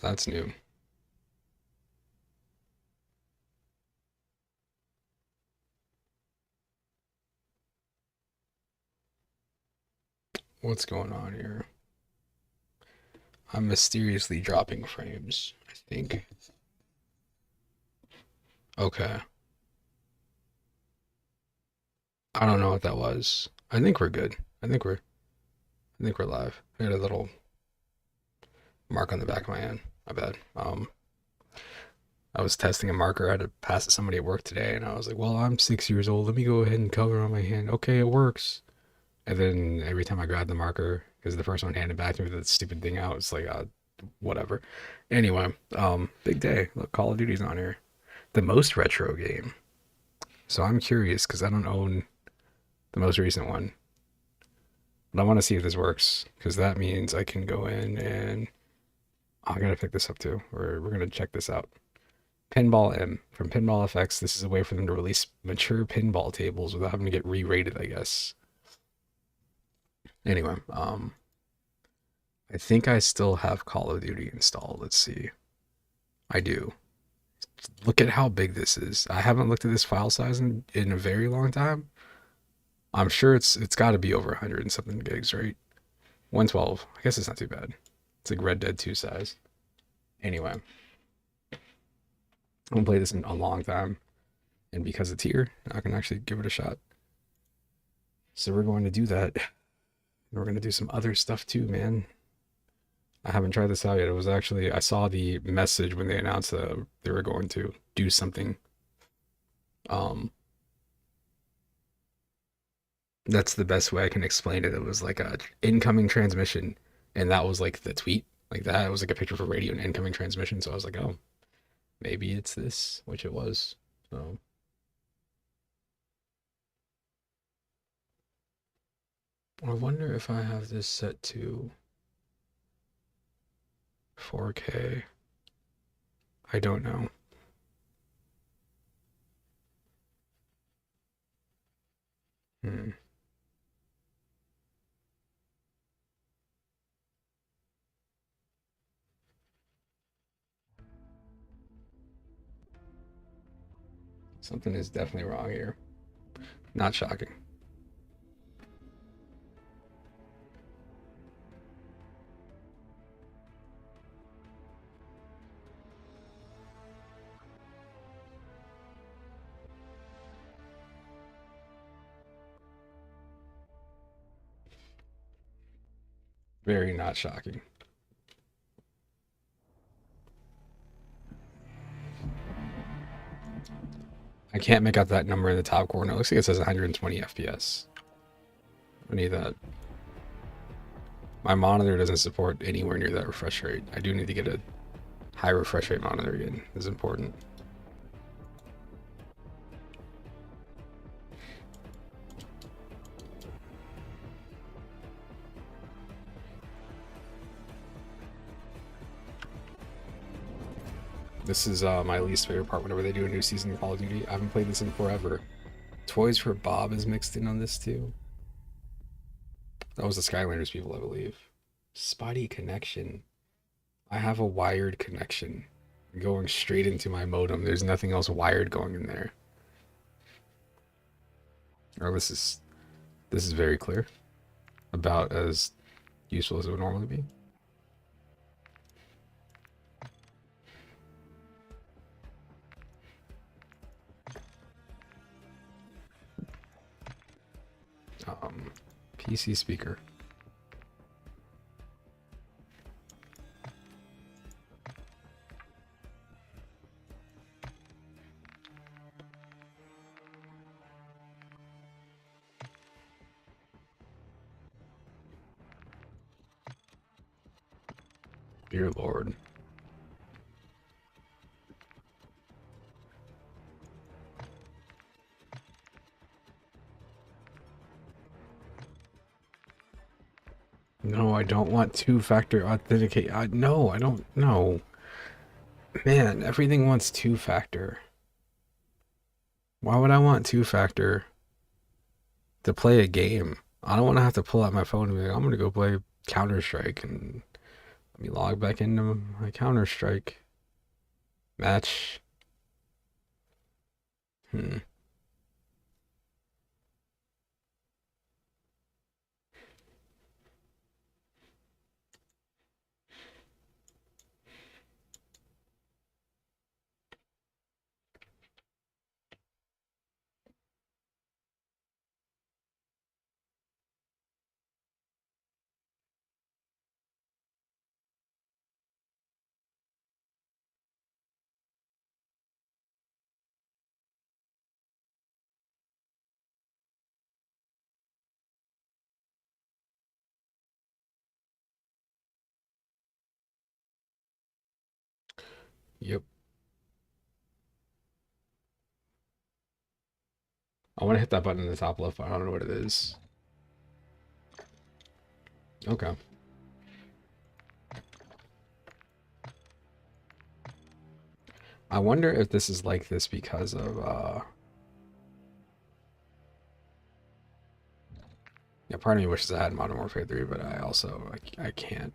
That's new. What's going on here? I'm mysteriously dropping frames, I think. Okay. I don't know what that was. I think we're good. I think we're live. I got a little mark on the back of my hand. My bad. I was testing a marker. I had to pass it to somebody at work today, and I was like, "Well, I'm 6 years old. Let me go ahead and color on my hand." Okay, it works. And then every time I grabbed the marker, because the first one handed back to me with that stupid thing out, it's like, whatever. Anyway, big day. Look, Call of Duty's on here. The most retro game. So I'm curious because I don't own the most recent one, but I want to see if this works because that means I can go in and I gotta pick this up too. We're gonna check this out. Pinball M from Pinball FX. This is a way for them to release mature pinball tables without having to get re-rated, I guess. Anyway, I think I still have Call of Duty installed. Let's see. I do. Look at how big this is. I haven't looked at this file size in a very long time. I'm sure it's got to be over 100 and something gigs, right? 112. I guess it's not too bad. It's like Red Dead 2 size. Anyway, I haven't played this in a long time, and because it's here, I can actually give it a shot. So we're going to do that. We're going to do some other stuff too, man. I haven't tried this out yet. It was actually I saw the message when they announced that they were going to do something. Um, that's the best way I can explain it. It was like a incoming transmission, and that was like the tweet, like that. It was like a picture for radio and incoming transmission. So I was like, oh, maybe it's this, which it was. So I wonder if I have this set to 4K. I don't know. Hmm. Something is definitely wrong here. Not shocking. Very not shocking. I can't make out that number in the top corner. It looks like it says 120 FPS. I need that. My monitor doesn't support anywhere near that refresh rate. I do need to get a high refresh rate monitor again. It's important. This is my least favorite part whenever they do a new season of Call of Duty. I haven't played this in forever. Toys for Bob is mixed in on this too. That was the Skylanders people, I believe. Spotty connection. I have a wired connection going straight into my modem. There's nothing else wired going in there. Oh, this is very clear. About as useful as it would normally be. Um, PC speaker. Dear Lord. No, I don't want two-factor authenticate. No, I don't. No. Man, everything wants two-factor. Why would I want two-factor to play a game? I don't want to have to pull out my phone and be like, I'm gonna go play Counter Strike and Let me log back into my Counter-Strike match. Yep. I want to hit that button in the top left, but I don't know what it is. Okay. I wonder if this is like this because of yeah, part of me wishes I had Modern Warfare 3, but I also I can't.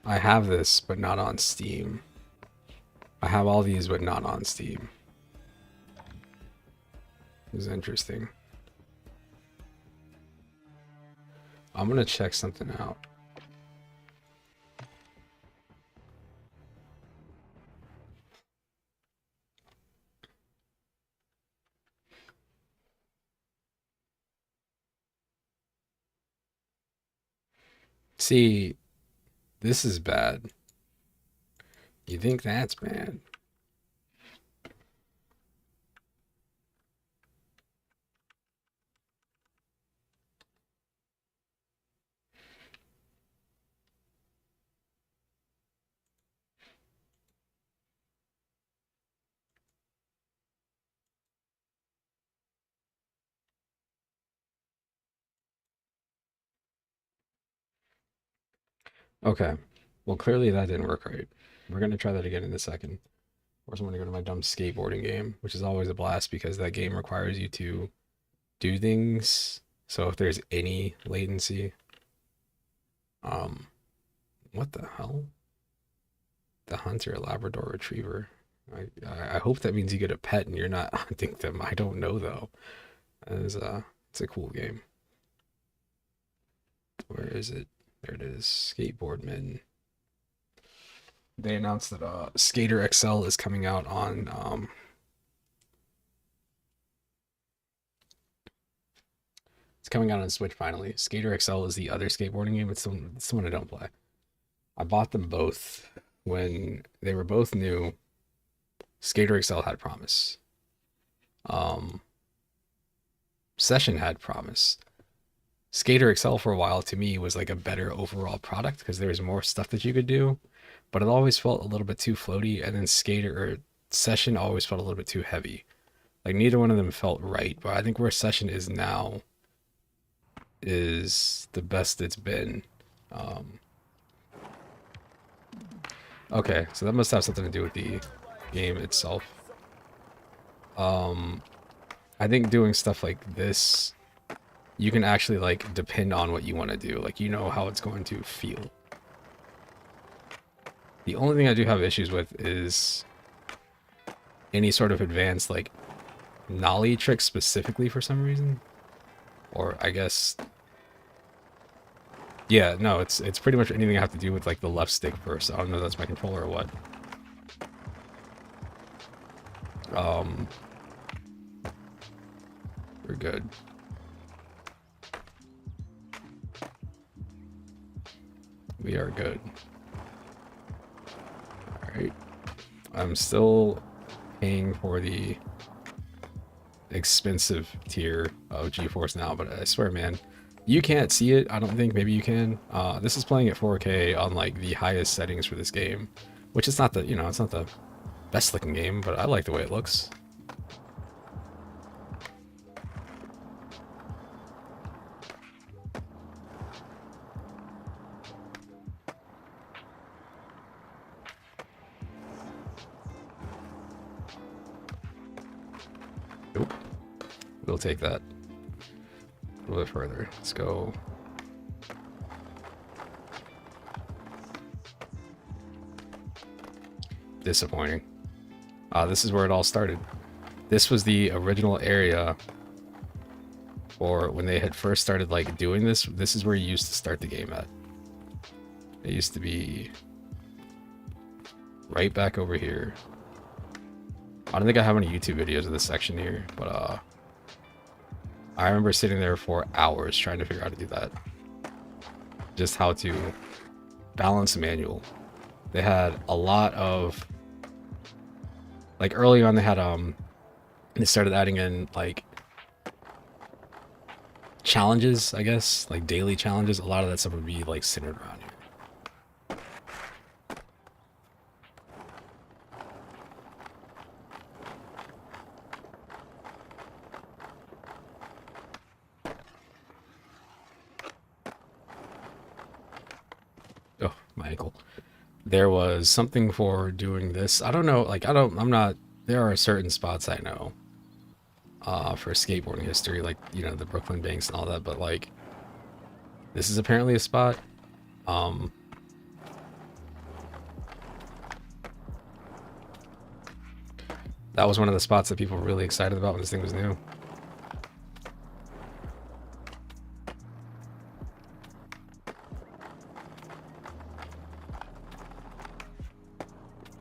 I have this, but not on Steam. I have all these, but not on Steam. It's interesting. I'm gonna check something out. See, this is bad. You think that's bad? Okay. Well, clearly that didn't work right. We're gonna try that again in a second. Or I'm gonna go to my dumb skateboarding game, which is always a blast because that game requires you to do things. So if there's any latency, um, what the hell? The hunter, Labrador Retriever. I hope that means you get a pet and you're not hunting them. I don't know though. It's a cool game. Where is it? There it is. Skateboardman. They announced that Skater XL is coming out on it's coming out on Switch finally. Skater XL is the other skateboarding game. It's the one I don't play. I bought them both when they were both new. Skater XL had promise. Session had promise. Skater XL for a while to me was like a better overall product because there was more stuff that you could do, but it always felt a little bit too floaty. And then Skater or Session always felt a little bit too heavy. Like neither one of them felt right. But I think where Session is now is the best it's been. Okay, so that must have something to do with the game itself. I think doing stuff like this, you can actually like depend on what you want to do. Like you know how it's going to feel. The only thing I do have issues with is any sort of advanced like nollie tricks specifically for some reason. Or I guess yeah, no, it's pretty much anything I have to do with like the left stick first. I don't know if that's my controller or what. We're good. We are good. Alright. I'm still paying for the expensive tier of GeForce Now, but I swear, man, you can't see it. I don't think. Maybe you can. This is playing at 4K on like the highest settings for this game, which is not the, you know, it's not the best looking game, but I like the way it looks. Nope. We'll take that a little bit further. Let's go Disappointing. This is where it all started. This was the original area, or when they had first started like doing this. This is where you used to start the game at. It used to be right back over here. I don't think I have any YouTube videos of this section here, but I remember sitting there for hours trying to figure out how to do that. Just how to balance a manual. They had a lot of, like, early on they had they started adding in like challenges, I guess, like daily challenges. A lot of that stuff would be like centered around here. Oh, my ankle. There was something for doing this. I don't know, like I'm not, there are certain spots I know for skateboarding history, like, you know, the Brooklyn Banks and all that, but like this is apparently a spot. That was one of the spots that people were really excited about when this thing was new.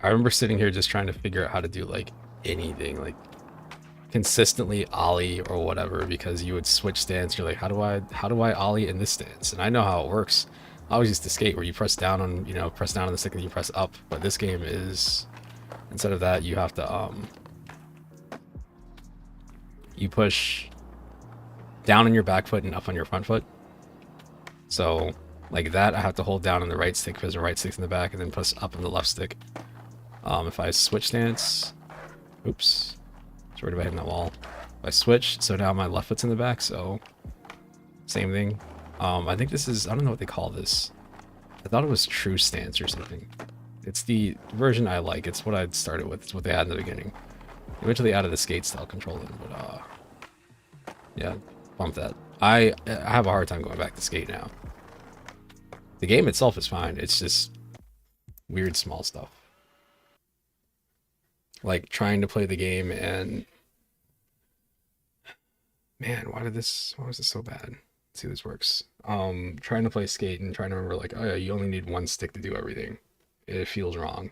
I remember sitting here just trying to figure out how to do like anything, like consistently ollie or whatever, because you would switch stance. You're like, how do I ollie in this stance? And I know how it works. I always used to skate where you press down on, you know, press down on the stick and you press up. But this game is, instead of that, you have to you push down on your back foot and up on your front foot. So like that, I have to hold down on the right stick because the right stick's in the back, and then press up on the left stick. If I switch stance, oops, it's right about hitting that wall. If I switch, so now my left foot's in the back, so same thing. I think this is, I don't know what they call this. I thought it was true stance or something. It's the version I like. It's what I'd started with. It's what they had in the beginning. Eventually added the skate style controlling, but yeah, bump that. I have a hard time going back to skate now. The game itself is fine. It's just weird small stuff. Like trying to play the game and man, why was this so bad? Let's see if this works. Trying to play skate and trying to remember like, oh yeah, you only need one stick to do everything. It feels wrong.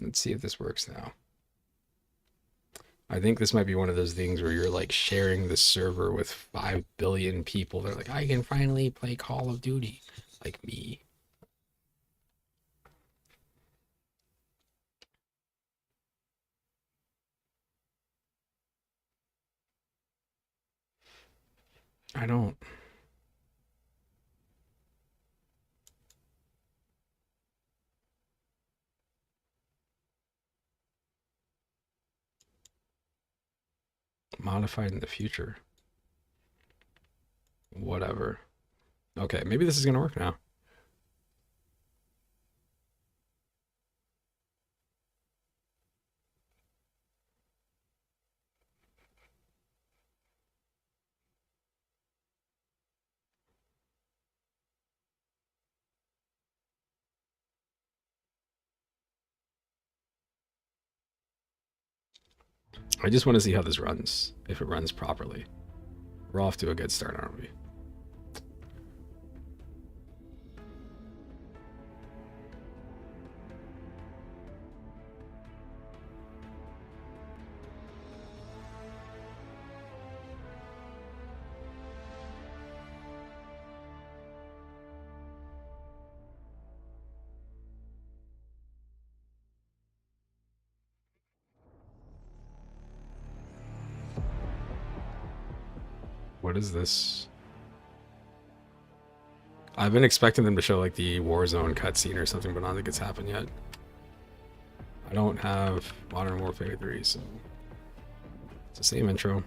Let's see if this works now. I think this might be one of those things where you're like sharing the server with 5 billion people. They're like, I can finally play Call of Duty, like me. I don't. Modified in the future. Whatever. Okay, maybe this is gonna work now. I just want to see how this runs, if it runs properly. We're off to a good start, aren't we? What is this? I've been expecting them to show like the Warzone cutscene or something, but I don't think it's happened yet. I don't have Modern Warfare 3, so it's the same intro.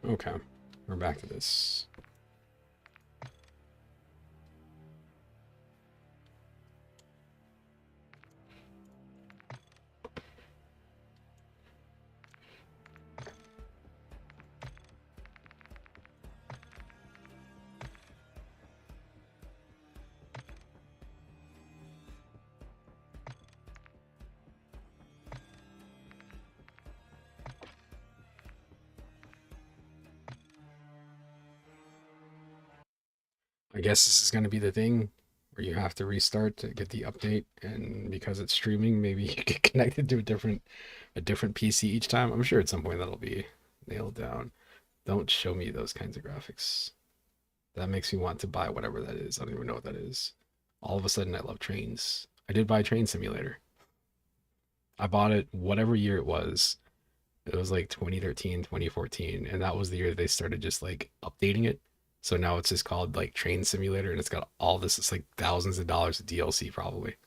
Okay, we're back to this. I guess this is going to be the thing where you have to restart to get the update, and because it's streaming, maybe you get connected to a different PC each time. I'm sure at some point that'll be nailed down. Don't show me those kinds of graphics. That makes me want to buy whatever that is. I don't even know what that is. All of a sudden, I love trains. I did buy Train Simulator. I bought it whatever year it was. It was like 2013, 2014, and that was the year they started just like updating it. So now it's just called like Train Simulator, and it's got all this. It's like thousands of dollars of DLC probably.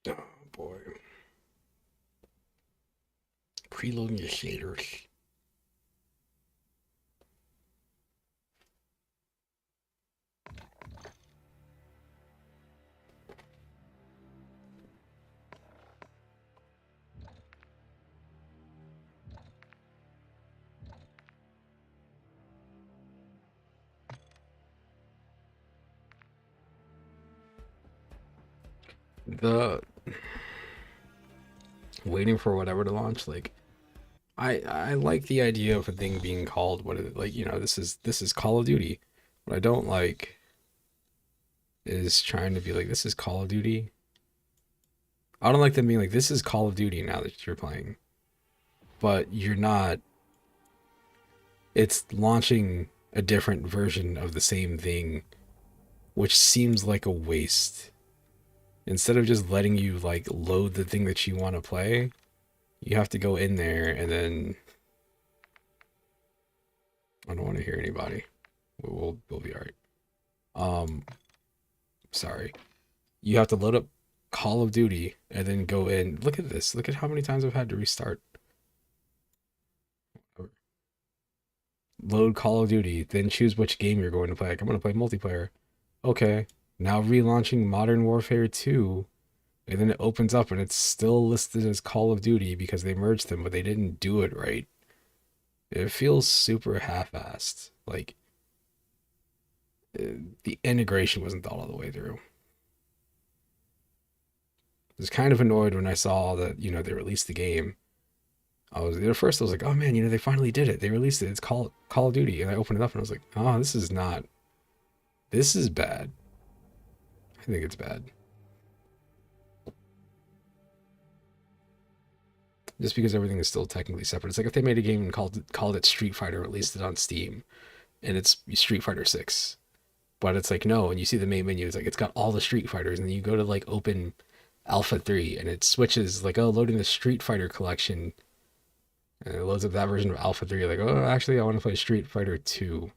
Oh boy. Preloading your shaders. The waiting for whatever to launch, like I like the idea of a thing being called what it like, this is Call of Duty. What I don't like is trying to be like this is Call of Duty. I don't like them being like this is Call of Duty now that you're playing. But you're not, it's launching a different version of the same thing, which seems like a waste. Instead of just letting you like load the thing that you want to play, you have to go in there and then I don't want to hear anybody. We'll be all right. Um, sorry. You have to load up Call of Duty and then go in. Look at this. Look at how many times I've had to restart. Load Call of Duty, then choose which game you're going to play. Like, I'm going to play multiplayer. Okay. Now relaunching Modern Warfare 2, and then it opens up and it's still listed as Call of Duty because they merged them, but they didn't do it right. It feels super half-assed. Like the integration wasn't thought all the way through. I was kind of annoyed when I saw that, they released the game. I was at first I was like, oh man, they finally did it. They released it. It's Call of Duty. And I opened it up and I was like, oh, this is bad. I think it's bad. Just because everything is still technically separate. It's like if they made a game and called it Street Fighter, released it on Steam, and it's Street Fighter 6. But it's like no, and you see the main menu, it's like it's got all the Street Fighters, and then you go to like open Alpha 3 and it switches like, oh, loading the Street Fighter collection, and it loads up that version of Alpha 3, like, oh, actually I want to play Street Fighter 2.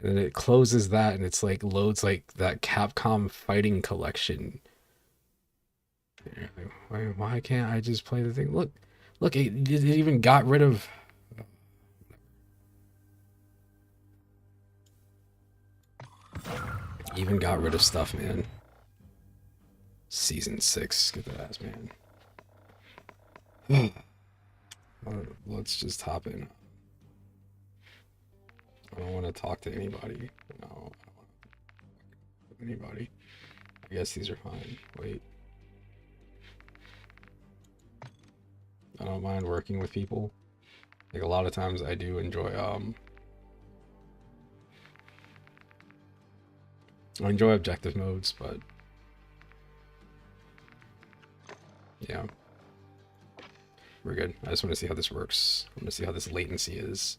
And then it closes that and it's like loads like that Capcom fighting collection. Why can't I just play the thing? Look, it even got rid of. Even got rid of stuff, man. Season 6, get that ass, man. Let's just hop in. I don't want to talk to anybody. No, I don't want to talk to anybody. I guess these are fine. Wait. I don't mind working with people. Like a lot of times I do enjoy I enjoy objective modes, but yeah. We're good. I just want to see how this works. I want to see how this latency is.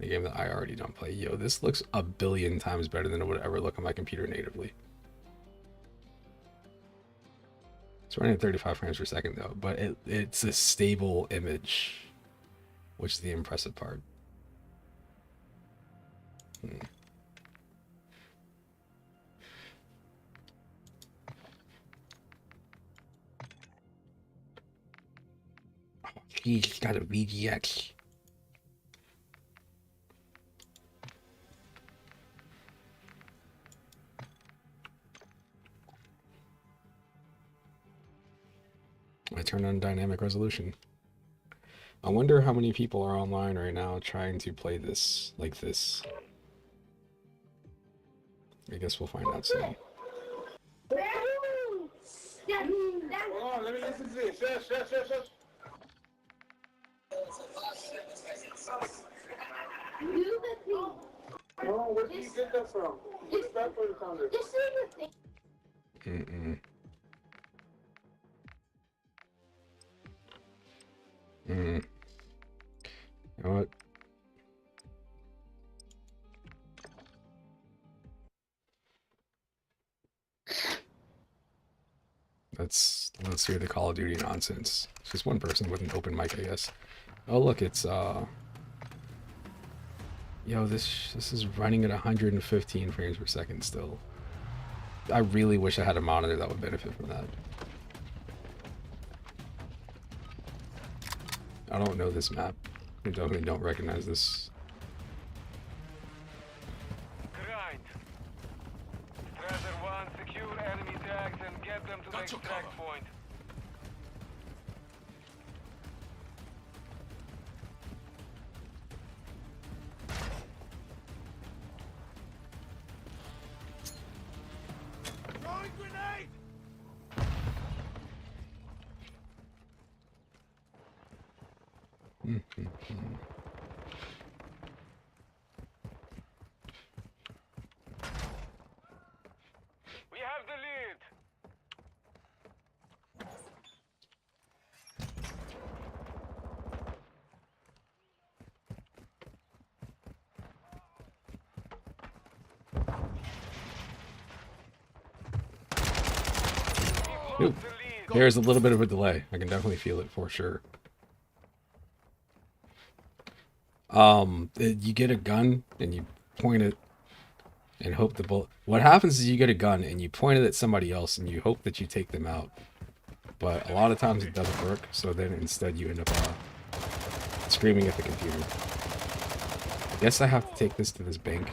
A game that I already don't play. Yo, this looks a billion times better than it would ever look on my computer natively. It's running at 35 frames per second though, but it's a stable image, which is the impressive part. He's got a VGX. I turned on dynamic resolution. I wonder how many people are online right now trying to play this like this. I guess we'll find out soon. Oh, let me listen to this. Shush. Oh, where did you get that from? What's that for the counter? Mm-mm. Mm. You know what? Let's hear the Call of Duty nonsense. It's just one person with an open mic, I guess. Oh look, it's yo, this is running at 115 frames per second still. I really wish I had a monitor that would benefit from that. I don't know this map. I definitely don't recognize this. Grind. Treasure 1, secure enemy tags and get them to the extract point. Throwing grenade! We have the lead. Ooh, there's a little bit of a delay. I can definitely feel it for sure. You get a gun and you point it and hope the bullet. What happens is you get a gun and you point it at somebody else and you hope that you take them out. But a lot of times it doesn't work, so then instead you end up screaming at the computer. I guess I have to take this to this bank.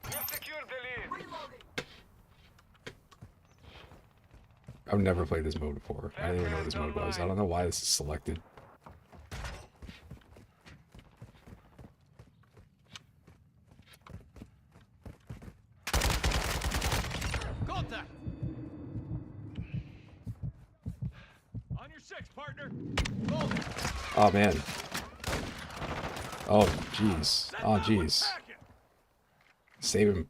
We've secured the lead. I've never played this mode before. I didn't even know what this mode was. I don't know why this is selected. Contact. On your 6, partner. Hold it. Oh man. Oh jeez. Oh jeez. Save me,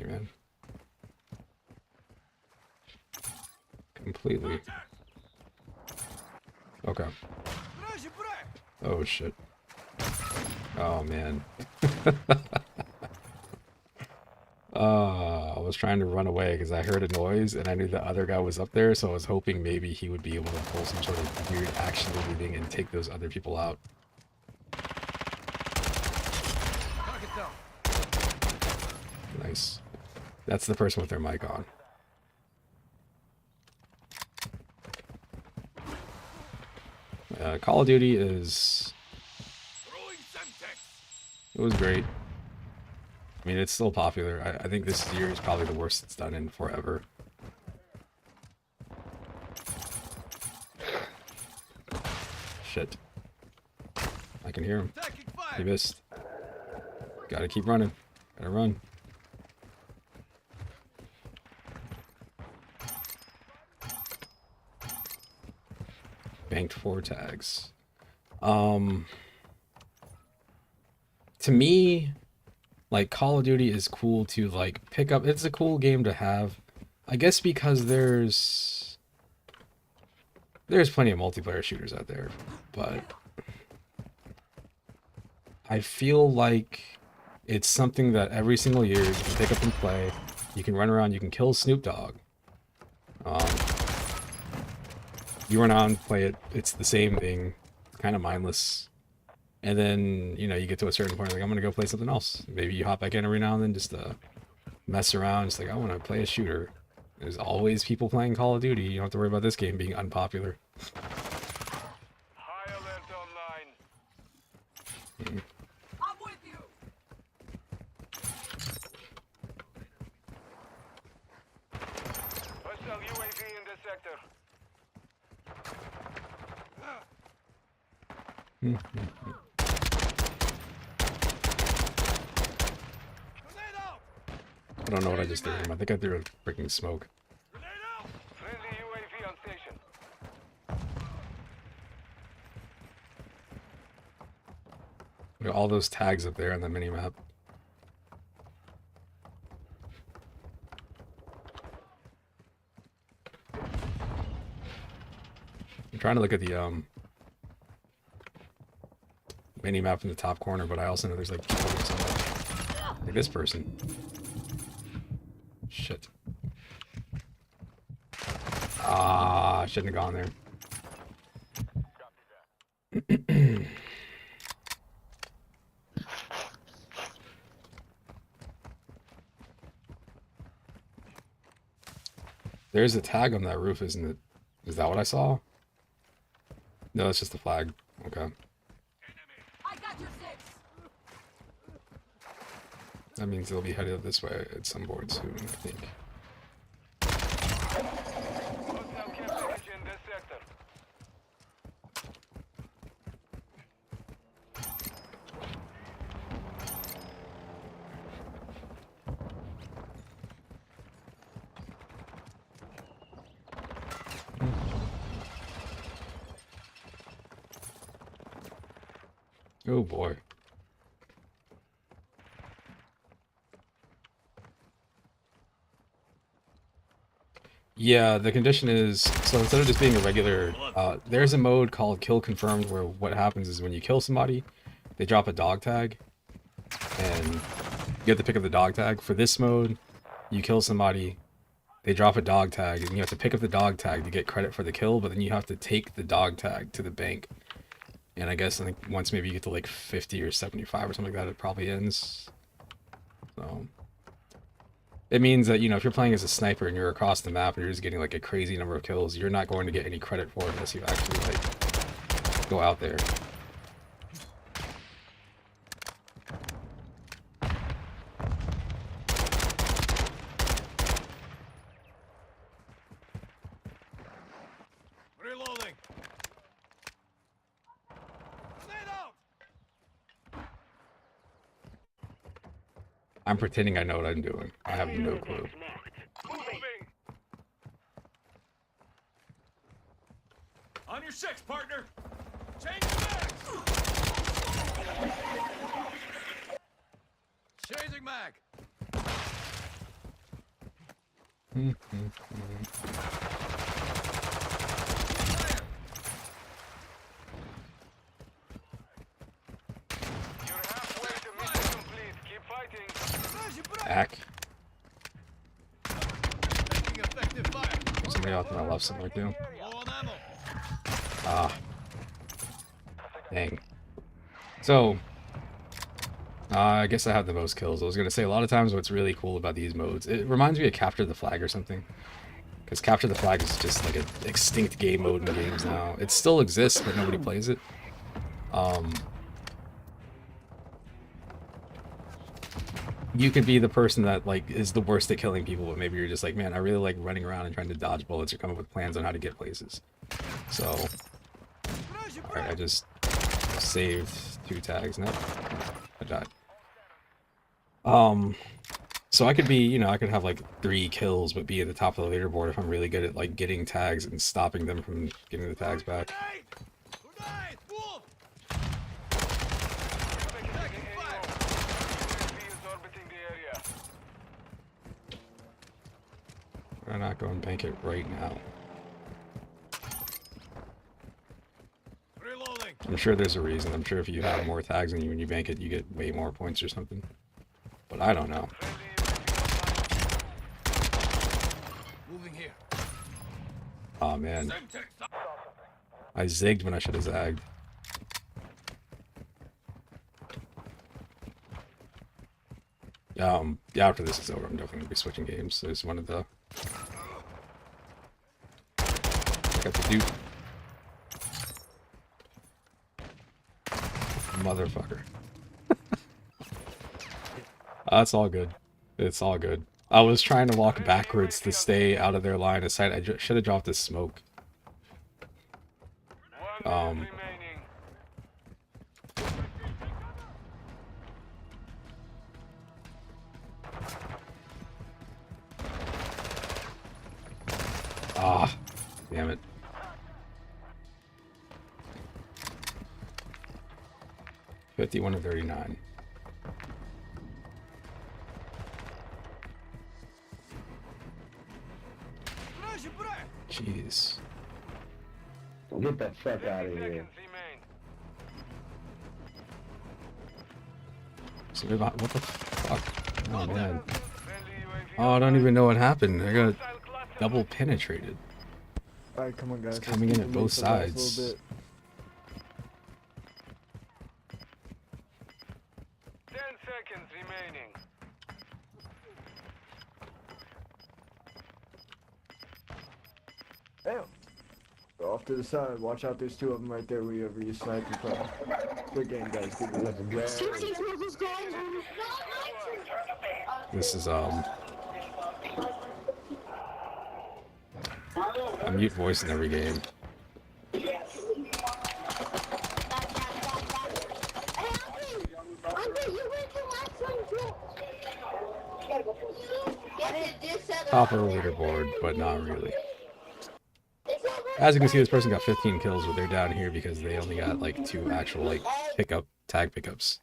man. Completely. Okay. Oh shit. Oh man. I was trying to run away because I heard a noise and I knew the other guy was up there, so I was hoping maybe he would be able to pull some sort of weird action leading and take those other people out. Nice. That's the person with their mic on. Call of Duty is... It was great. I mean, it's still popular. I think this year is probably the worst it's done in forever. Shit. I can hear him. He missed. Gotta keep running. Gotta run. Banked 4 tags. To me, like, Call of Duty is cool to, like, pick up. It's a cool game to have. I guess because there's plenty of multiplayer shooters out there, but I feel like it's something that every single year you can pick up and play. You can run around, you can kill Snoop Dogg. You run on, play it, it's the same thing, kind of mindless. And then, you know, you get to a certain point, like, I'm gonna go play something else. Maybe you hop back in every now and then just to mess around. It's like, I want to play a shooter. There's always people playing Call of Duty. You don't have to worry about this game being unpopular. High alert online. I'm with you. Hostile UAV in the sector. I don't know what I just threw him. I think I threw a freaking smoke. Friendly UAV on station. Look at all those tags up there on the minimap. I'm trying to look at the minimap in the top corner, but I also know there's like people somewhere. Like this person. Shit. Ah, I shouldn't have gone there. There's a tag on that roof, isn't it? Is that what I saw? No, it's just a flag. Okay. I got your six. That means they'll be headed up this way at some board soon, I think. Hostile care package in this sector. Oh boy. Yeah, the condition is, so instead of just being a regular, there's a mode called Kill Confirmed where what happens is when you kill somebody, they drop a dog tag, and you have to pick up the dog tag. For this mode, you kill somebody, they drop a dog tag, and you have to pick up the dog tag to get credit for the kill, but then you have to take the dog tag to the bank. And I think once maybe you get to like 50 or 75 or something like that, it probably ends. So it means that, you know, if you're playing as a sniper and you're across the map and you're just getting like a crazy number of kills, you're not going to get any credit for it unless you actually like go out there. Reloading. I'm pretending I know what I'm doing. I have no clue. Moving. On your six, partner. Change mag. Changing mag. You're halfway to mission complete. Keep fighting. Back. Taking effective fire. There's somebody out to my left somewhere too. Low on ammo. Ah. Dang. So, I guess I have the most kills. I was gonna say, a lot of times what's really cool about these modes, it reminds me of Capture the Flag or something. Because Capture the Flag is just like an extinct game mode in games now. It still exists, but nobody plays it. You could be the person that like is the worst at killing people, but maybe you're just like, man, I really like running around and trying to dodge bullets or come up with plans on how to get places. So, alright, I just saved 2 tags. Nope, I died. So I could be, you know, I could have like 3 kills, but be at the top of the leaderboard if I'm really good at like getting tags and stopping them from getting the tags back. Grenade! Wolf! Taking fire. UAV is orbiting the area. Why not go and bank it right now? Reloading. I'm sure there's a reason. I'm sure if you have more tags than you when you bank it, you get way more points or something. But I don't know. Friendly UAV Moving here. Oh man, Semtex. I zigged when I should have zagged. Yeah, after this is over, I'm definitely gonna be switching games. There's one of the. I got the Duke. Motherfucker. That's all good. It's all good. I was trying to walk backwards to stay out of their line of sight. I should have dropped this smoke. 1 minute remaining. Ah, damn it. $51 to $39. Jeez. Get the fuck out of 30 here. seconds remain. So what the fuck? Oh man. Friendly UAV Oh, I don't even know what happened. I got missile cluster double penetrated. Alright, come on, guys. It's coming in at both Let's sides. a little bit. 10 seconds remaining. Damn. Go off to the side. Watch out, there's two of them right there wherever you sniper from. Good game, guys. Good game. This is a mute voice in every game. Top of the leaderboard, but not really. As you can see, this person got 15 kills, but they're down here because they only got like 2 actual like tag pickups.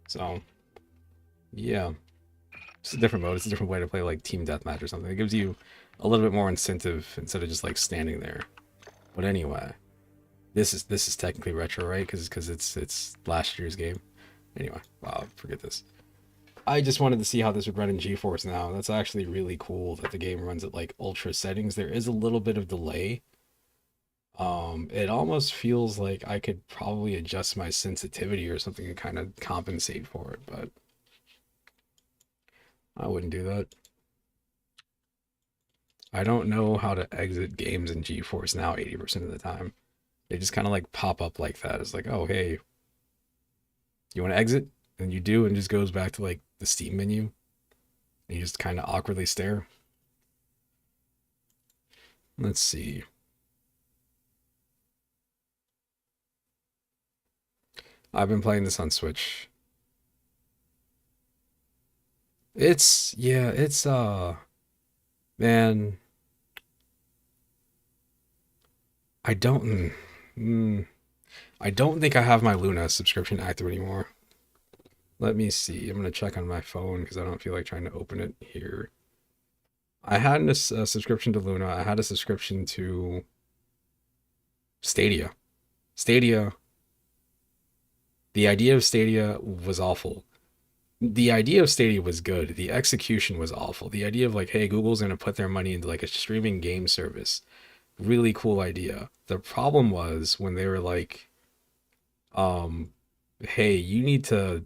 So, yeah, it's a different mode. It's a different way to play like team deathmatch or something. It gives you a little bit more incentive instead of just like standing there. But anyway, this is technically retro, right? Because it's last year's game. Anyway, wow, forget this. I just wanted to see how this would run in GeForce now. That's actually really cool that the game runs at like ultra settings. There is a little bit of delay. It almost feels like I could probably adjust my sensitivity or something to kind of compensate for it, but I wouldn't do that. I don't know how to exit games in GeForce now 80% of the time. They just kind of like pop up like that. It's like, oh, hey, you want to exit? And you do, and it just goes back to like the Steam menu. And you just kind of awkwardly stare. Let's see. I've been playing this on Switch. It's man, I don't think I have my Luna subscription active anymore. Let me see. I'm gonna check on my phone because I don't feel like trying to open it here. I had a subscription to Luna. I had a subscription to Stadia. The idea of Stadia was awful. The idea of Stadia was good. The execution was awful. The idea of like, hey, Google's going to put their money into like a streaming game service. Really cool idea. The problem was when they were like, hey, you need to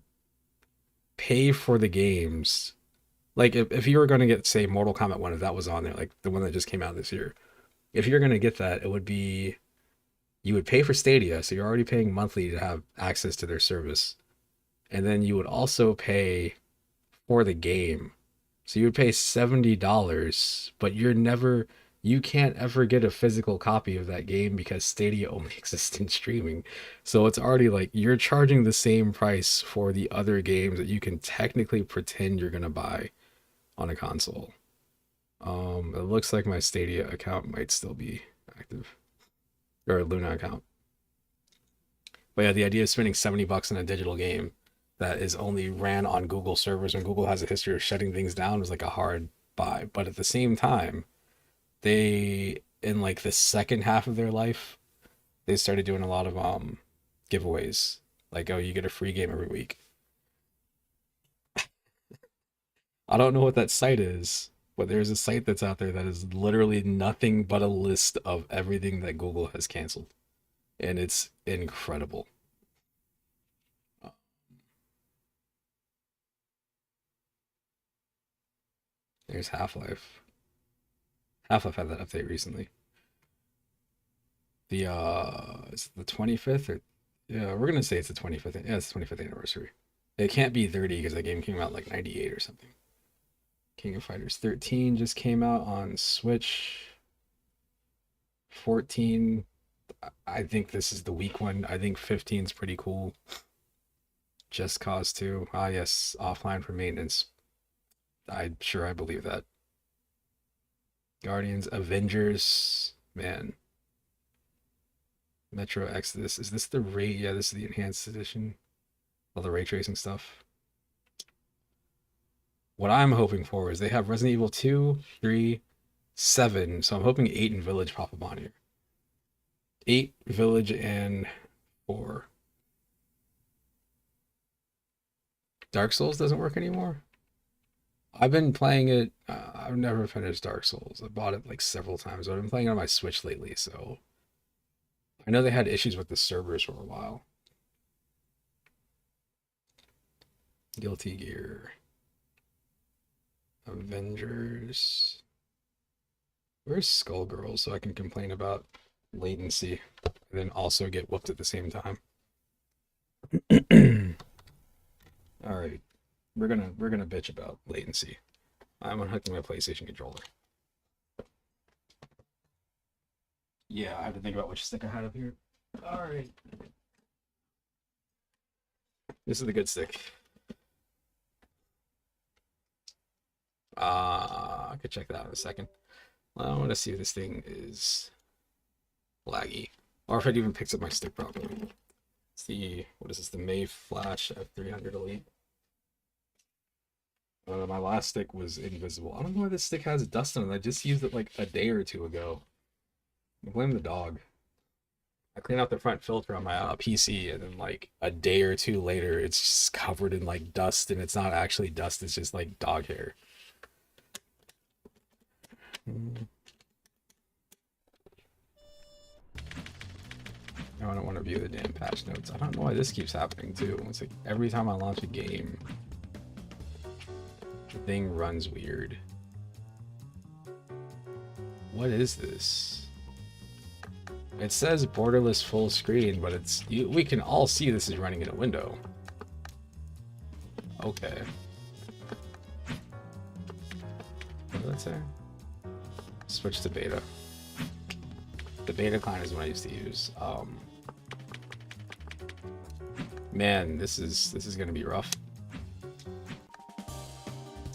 pay for the games. Like if you were going to get, say, Mortal Kombat 1, if that was on there, like the one that just came out this year, if you're going to get that, it would be, you would pay for Stadia, so you're already paying monthly to have access to their service. And then you would also pay for the game. So you would pay $70, but you can't ever get a physical copy of that game because Stadia only exists in streaming. So it's already like you're charging the same price for the other games that you can technically pretend you're gonna buy on a console. It looks like my Stadia account might still be active. Or a Luna account. But yeah, the idea of spending $70 on a digital game that is only ran on Google servers when Google has a history of shutting things down was like a hard buy. But at the same time, they, in like the second half of their life, they started doing a lot of giveaways. Like, oh, you get a free game every week. I don't know what that site is, but there's a site that's out there that is literally nothing but a list of everything that Google has canceled. And it's incredible. There's Half-Life. Half-Life had that update recently. The is it the 25th or yeah, we're gonna say it's the 25th. Yeah, it's the 25th anniversary. It can't be 30 because that game came out like 98 or something. King of Fighters 13 just came out on Switch. 14, I think this is the weak one. I think 15 is pretty cool. Just Cause 2. Ah, yes, offline for maintenance. I believe that. Guardians, Avengers, man. Metro Exodus. Is this the ray? Yeah, this is the enhanced edition. All the ray tracing stuff. What I'm hoping for is they have Resident Evil 2, 3, 7. So I'm hoping 8 and Village pop up on here. 8, Village, and 4. Dark Souls doesn't work anymore? I've been playing it. I've never finished Dark Souls. I bought it like several times, but I've been playing it on my Switch lately, so I know they had issues with the servers for a while. Guilty Gear. Avengers. Where's Skullgirls so I can complain about latency and then also get whooped at the same time? All right. We're gonna bitch about latency. I'm unhooking my PlayStation controller. Yeah, I had to think about which stick I had up here. All right. This is the good stick. I could check that out in a second. I want to see if this thing is laggy, or if it even picks up my stick properly. It's the, what is this? The May Flash F300 Elite. My last stick was invisible. I don't know why this stick has dust on it. I just used it like a day or two ago. I blame the dog. I cleaned out the front filter on my PC, and then like a day or two later, it's just covered in like dust, and it's not actually dust. It's just like dog hair. Now I don't want to view the damn patch notes. I don't know why this keeps happening too. It's like every time I launch a game, the thing runs weird. What is this? It says borderless full screen, but it's we can all see this is running in a window. Okay. What did that say? Switch to beta. The beta client is what I used to use. Man, this is gonna be rough.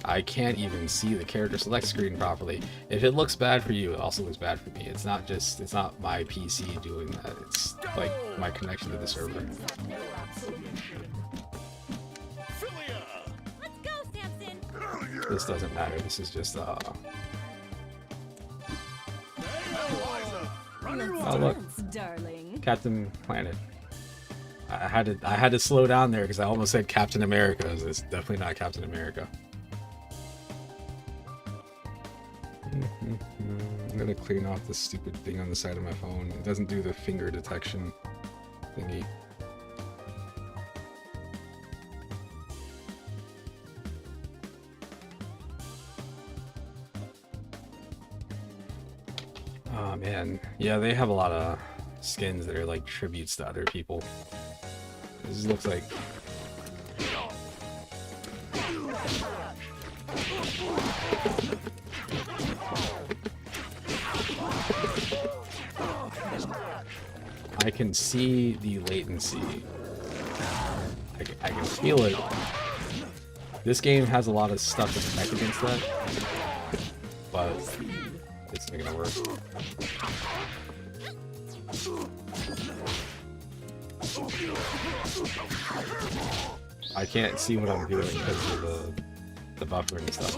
I can't even see the character select screen properly. If it looks bad for you, it also looks bad for me. It's not my PC doing that. It's like my connection to the server. Let's go, Samson. This doesn't matter. This is just Oh look, Darling. Captain Planet. I had to slow down there because I almost said Captain America. It's definitely not Captain America. I'm gonna clean off this stupid thing on the side of my phone. It doesn't do the finger detection thingy. Oh man, yeah, they have a lot of skins that are like tributes to other people. This looks like I can see the latency. I can feel it. This game has a lot of stuff to protect against that, but it's not gonna work. I can't see what I'm doing because of the buffer and stuff.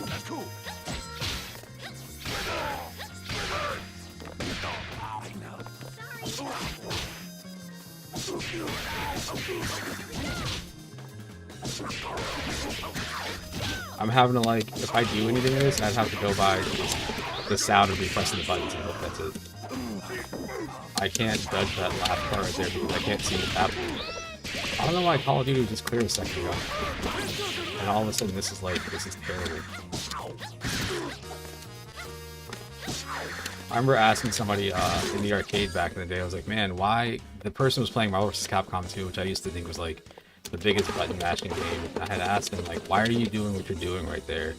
That's cool. I'm having to like, if I do anything in this, I'd have to go by the sound of me pressing the buttons and hope that's it. I can't judge that last part right there because I can't see what's happening. I don't know why Call of Duty just cleared a second ago. And all of a sudden this is terrible. I remember asking somebody in the arcade back in the day, I was like, man, why? The person was playing Marvel vs. Capcom 2, which I used to think was like the biggest button mashing game. And I had asked him, like, why are you doing what you're doing right there?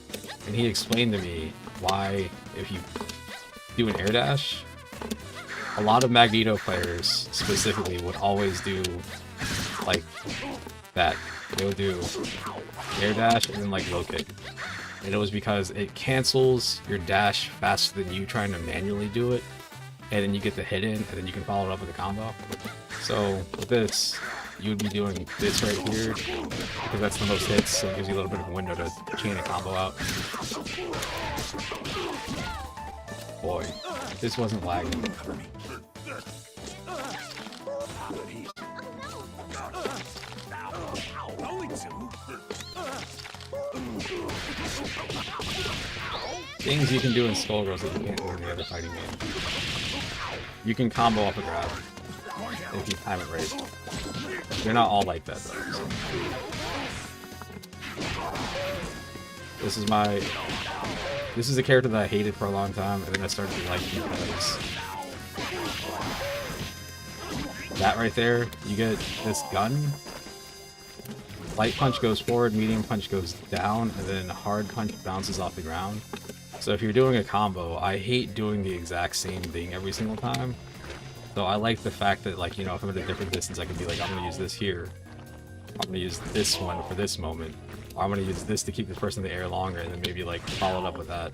And he explained to me why, if you do an air dash, a lot of Magneto players specifically would always do like that. They would do air dash and then like low kick. And it was because it cancels your dash faster than you trying to manually do it. And then you get the hit in, and then you can follow it up with a combo. So with this, you would be doing this right here, because that's the most hits, so it gives you a little bit of a window to chain a combo out. Boy, if this wasn't lagging. Things you can do in Skullgirls that you can't do in the other fighting game. You can combo up a grab if you time it right. They're not all like that though. So. This is a character that I hated for a long time, and then I started to like because that right there, you get this gun. Light punch goes forward, medium punch goes down, and then hard punch bounces off the ground. So if you're doing a combo, I hate doing the exact same thing every single time. So I like the fact that, like, you know, if I'm at a different distance, I can be like, I'm gonna use this here. I'm gonna use this one for this moment. Or I'm gonna use this to keep this person in the air longer, and then maybe like follow it up with that.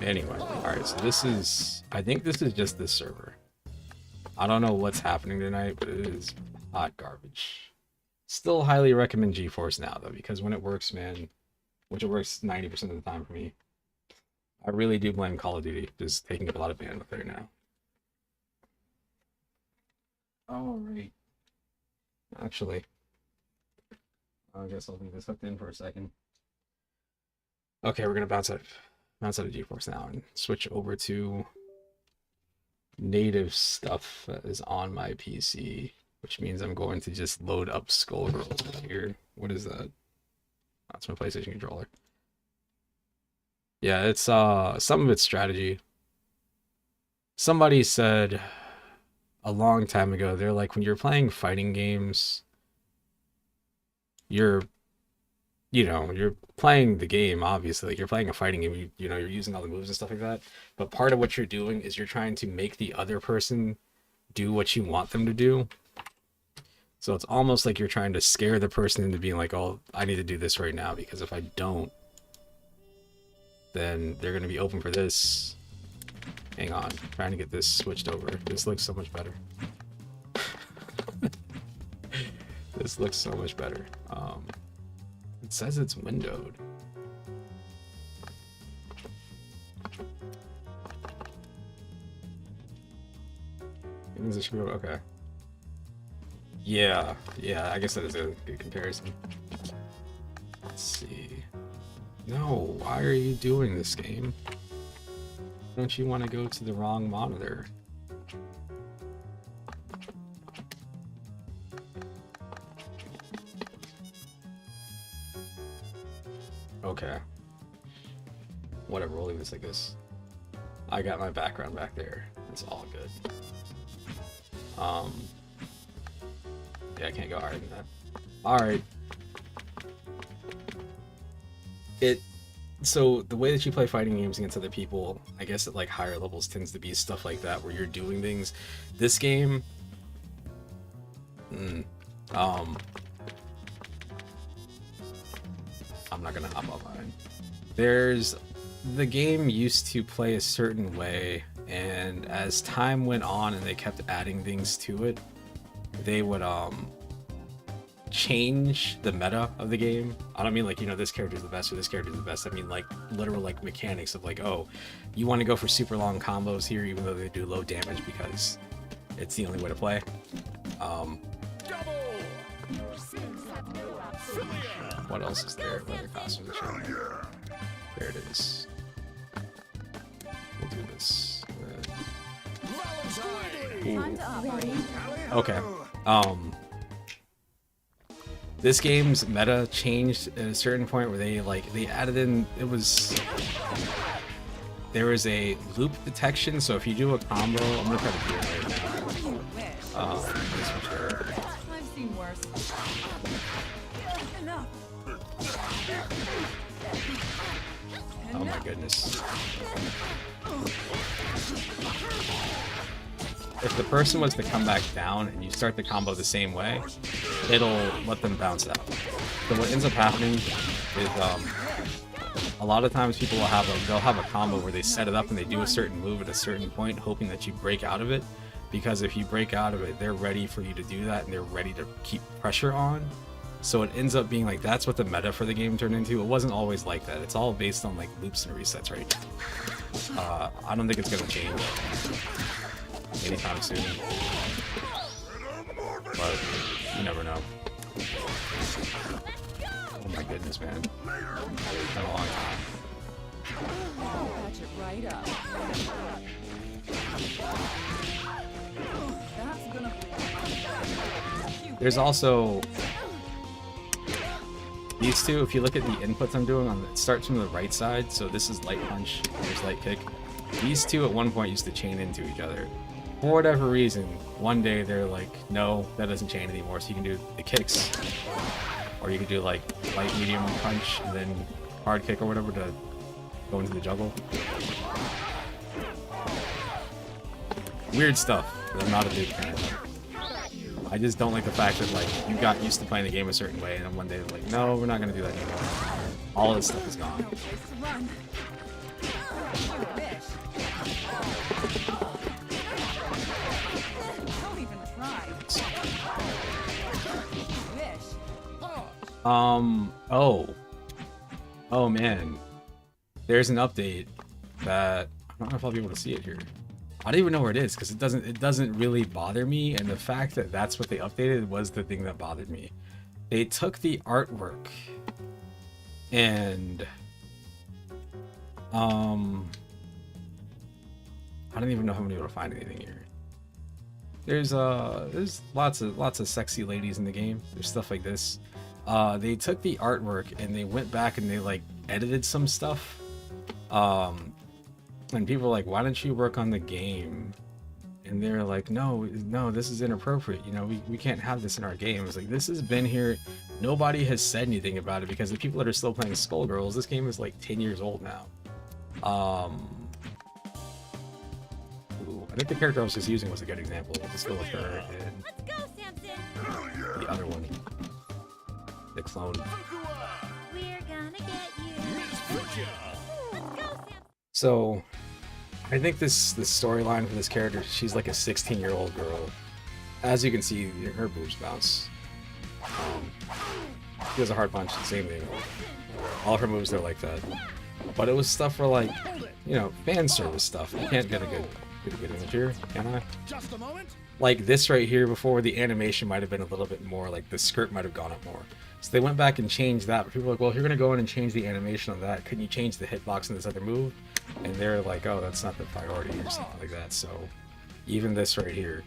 Anyway, alright, so this is, I think this is just this server. I don't know what's happening tonight, but it is hot garbage. Still highly recommend GeForce Now, though, because when it works, man, which it works 90% of the time for me, I really do blame Call of Duty, just taking up a lot of bandwidth right now. Alright. Actually, I guess I'll leave this hooked in for a second. Okay, we're gonna bounce out of GeForce Now and switch over to native stuff that is on my PC, which means I'm going to just load up Skullgirls here. What is that? That's my PlayStation controller. Yeah, it's some of it's strategy. Somebody said a long time ago, they're like, when you're playing fighting games, you're playing the game, obviously. Like, you're playing a fighting game, you know, you're using all the moves and stuff like that. But part of what you're doing is you're trying to make the other person do what you want them to do. So it's almost like you're trying to scare the person into being like, oh, I need to do this right now, because if I don't, then they're going to be open for this. Hang on, I'm trying to get this switched over. This looks so much better. This looks so much better. It says it's windowed. It should go, okay. Yeah, I guess that is a good comparison. Let's see. No, why are you doing this, game? Don't you want to go to the wrong monitor? Okay. Whatever, we'll leave this like this. I got my background back there. It's all good. Yeah, I can't go higher than that. Alright. So the way that you play fighting games against other people, I guess at like higher levels tends to be stuff like that where you're doing things. This game, I'm not gonna hop online. The game used to play a certain way, and as time went on and they kept adding things to it, they would change the meta of the game. I don't mean like, you know, this character is the best or this character is the best. I mean like literal like mechanics of like, oh, you want to go for super long combos here even though they do low damage because it's the only way to play. What else is there? Leather costumes are showing. There it is. We'll do this. Time to operate. Okay. This game's meta changed at a certain point where they added in, there was a loop detection, so if you do a combo, I'm gonna try to do it right now. You wish. This for sure. I've seen worse. Enough. Oh my goodness. If the person was to come back down and you start the combo the same way, it'll let them bounce out. So what ends up happening is a lot of times people will they'll have a combo where they set it up and they do a certain move at a certain point, hoping that you break out of it. Because if you break out of it, they're ready for you to do that and they're ready to keep pressure on. So it ends up being like that's what the meta for the game turned into. It wasn't always like that. It's all based on like loops and resets right now. I don't think it's gonna change anytime soon. But you never know. Oh my goodness, man. It's been a long time. Patch it right up. That's gonna be. There's also these two. If you look at the inputs I'm doing, it starts from the right side. So this is light punch, here's light kick. These two at one point used to chain into each other. For whatever reason, one day they're like, no, that doesn't chain anymore. So you can do the kicks, or you can do like light, medium punch, and then hard kick or whatever to go into the juggle. Weird stuff that I'm not a big fan of. I just don't like the fact that like you got used to playing the game a certain way, and then one day they're like, no, we're not gonna do that anymore. All this stuff is gone. No place to run. You wish. Don't even try. You wish. Oh man. There's an update that I don't know if I'll be able to see it here. I don't even know where it is because it doesn't really bother me, and the fact that that's what they updated was the thing that bothered me. They took the artwork and I don't even know how I'm gonna be able to find anything here. There's lots of sexy ladies in the game. There's stuff like this. They took the artwork and they went back and they like edited some stuff. And people were like, why don't you work on the game? And they're like, no, this is inappropriate. You know, we can't have this in our game. It's like, this has been here. Nobody has said anything about it because the people that are still playing Skullgirls, this game is like 10 years old now. Ooh, I think the character I was just using was a good example. Let's go with her and Let's go, Samson. the other one. The clone. We're gonna get you. Let's go, Samson. So, I think this storyline for this character, she's like a 16-year-old girl. As you can see, her boobs bounce. She has a hard punch, same thing. All of her moves are like that. But it was stuff for like, you know, fan service stuff. You can't get a good image here, can I? Just a moment. Like this right here before, the animation might have been a little bit more, like the skirt might have gone up more. So they went back and changed that. But people were like, well, if you're going to go in and change the animation on that, couldn't you change the hitbox in this other move? And they're like, oh, that's not the priority or something like that. So even this right here,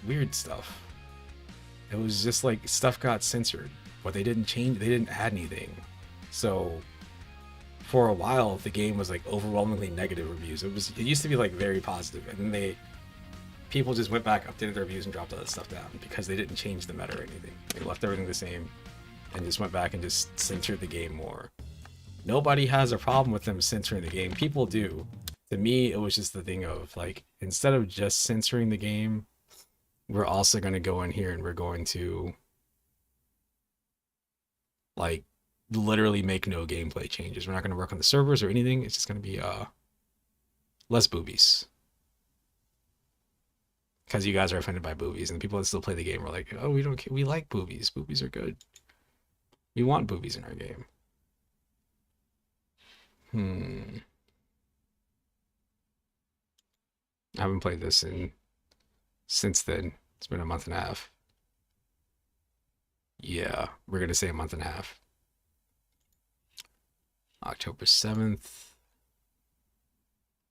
weird stuff. It was just like stuff got censored, but they didn't change, they didn't add anything. So for a while, the game was like overwhelmingly negative reviews. It used to be like very positive, and then people just went back, updated their reviews, and dropped all that stuff down because they didn't change the meta or anything. They left everything the same and just went back and just censored the game more. Nobody has a problem with them censoring the game. People do. To me, it was just the thing of like, instead of just censoring the game, we're also going to go in here and we're going to like literally make no gameplay changes. We're not going to work on the servers or anything. It's just going to be less boobies. because you guys are offended by boobies, and the people that still play the game are like, oh, we don't care. We like boobies. Boobies are good. We want boobies in our game. I haven't played this since then. It's been a month and a half. Yeah, we're gonna say a month and a half. October 7th.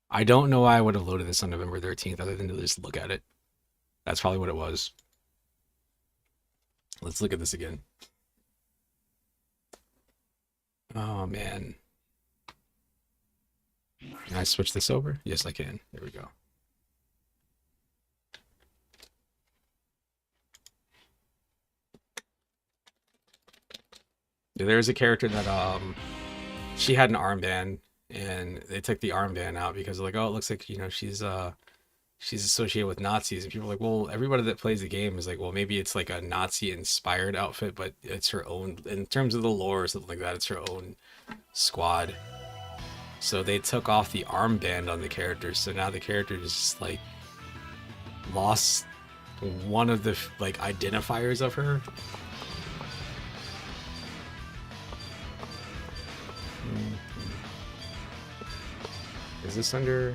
I don't know why I would have loaded this on November 13th other than to just look at it. That's probably what it was. Let's look at this again. Oh, man. Can I switch this over? Yes, I can. There we go. Yeah, there's a character that she had an armband, and they took the armband out because like, oh, it looks like, you know, she's associated with Nazis, and people are like, well, everybody that plays the game is like, well, maybe it's like a Nazi inspired outfit, but it's her own in terms of the lore or something like that. It's her own squad. So they took off the armband on the character, so now the character is just like lost one of the like identifiers of her. Is this under...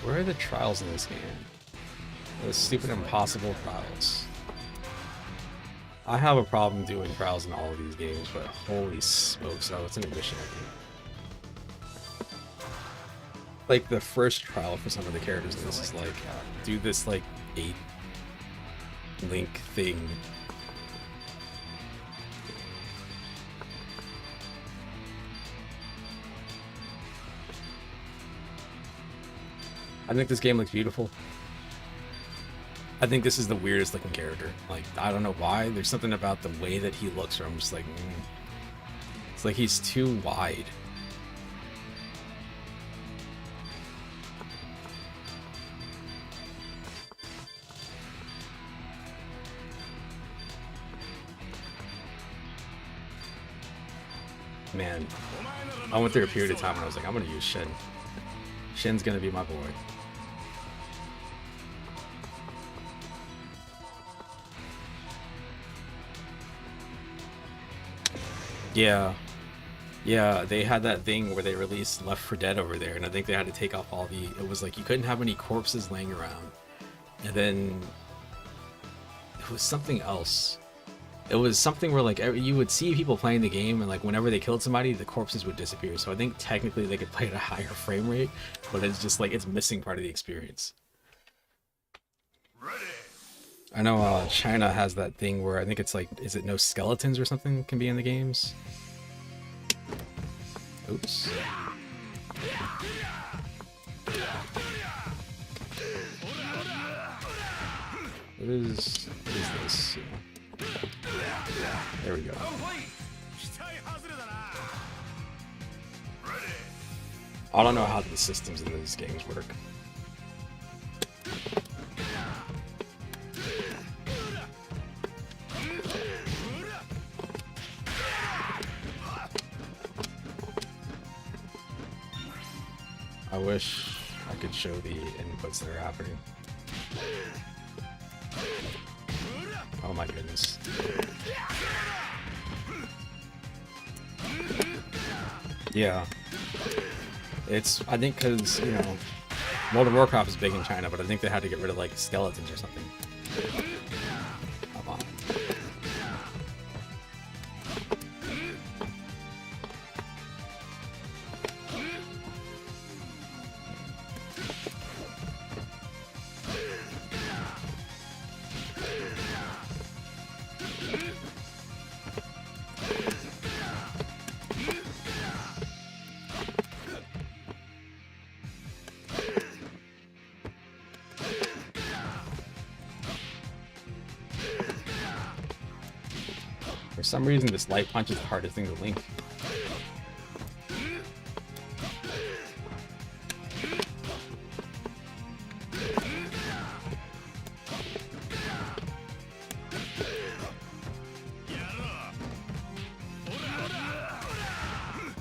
Where are the trials in this game? The stupid impossible trials. I have a problem doing trials in all of these games, but holy smokes, oh, it's an addition, I think. Like, the first trial for some of the characters in this is like, do this, like, 8-link thing. I think this game looks beautiful. I think this is the weirdest looking character. Like, I don't know why. There's something about the way that he looks where I'm just like, It's like he's too wide. Man, I went through a period of time when I was like, I'm gonna use Shen. Shen's gonna be my boy. Yeah, they had that thing where they released Left 4 Dead over there, and I think they had to take off all the... It was like you couldn't have any corpses laying around. And then... It was something else. It was something where like you would see people playing the game, and like whenever they killed somebody, the corpses would disappear. So I think technically they could play at a higher frame rate, but it's just like it's missing part of the experience. I know China has that thing where I think it's like, is it no skeletons or something can be in the games? Oops. What is this? There we go. I don't know how the systems in these games work. I wish I could show the inputs that are happening. Oh my goodness. Yeah. It's, I think because, you know, World of Warcraft is big in China, but I think they had to get rid of like skeletons or something. Come on. For some reason, this light punch is the hardest thing to link.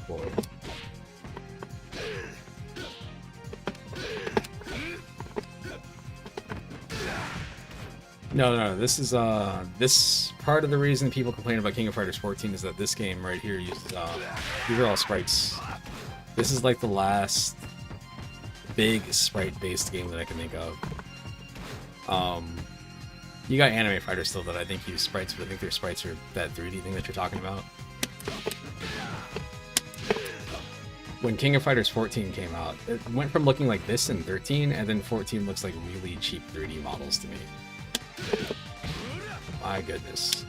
Boy. No. This is this part of the reason people complain about King of Fighters 14 is that this game right here uses these are all sprites. This is like the last big sprite-based game that I can think of. You got Anime Fighter still that I think use sprites, but I think their sprites are that 3D thing that you're talking about. When King of Fighters 14 came out, it went from looking like this in 13, and then 14 looks like really cheap 3D models to me. My goodness.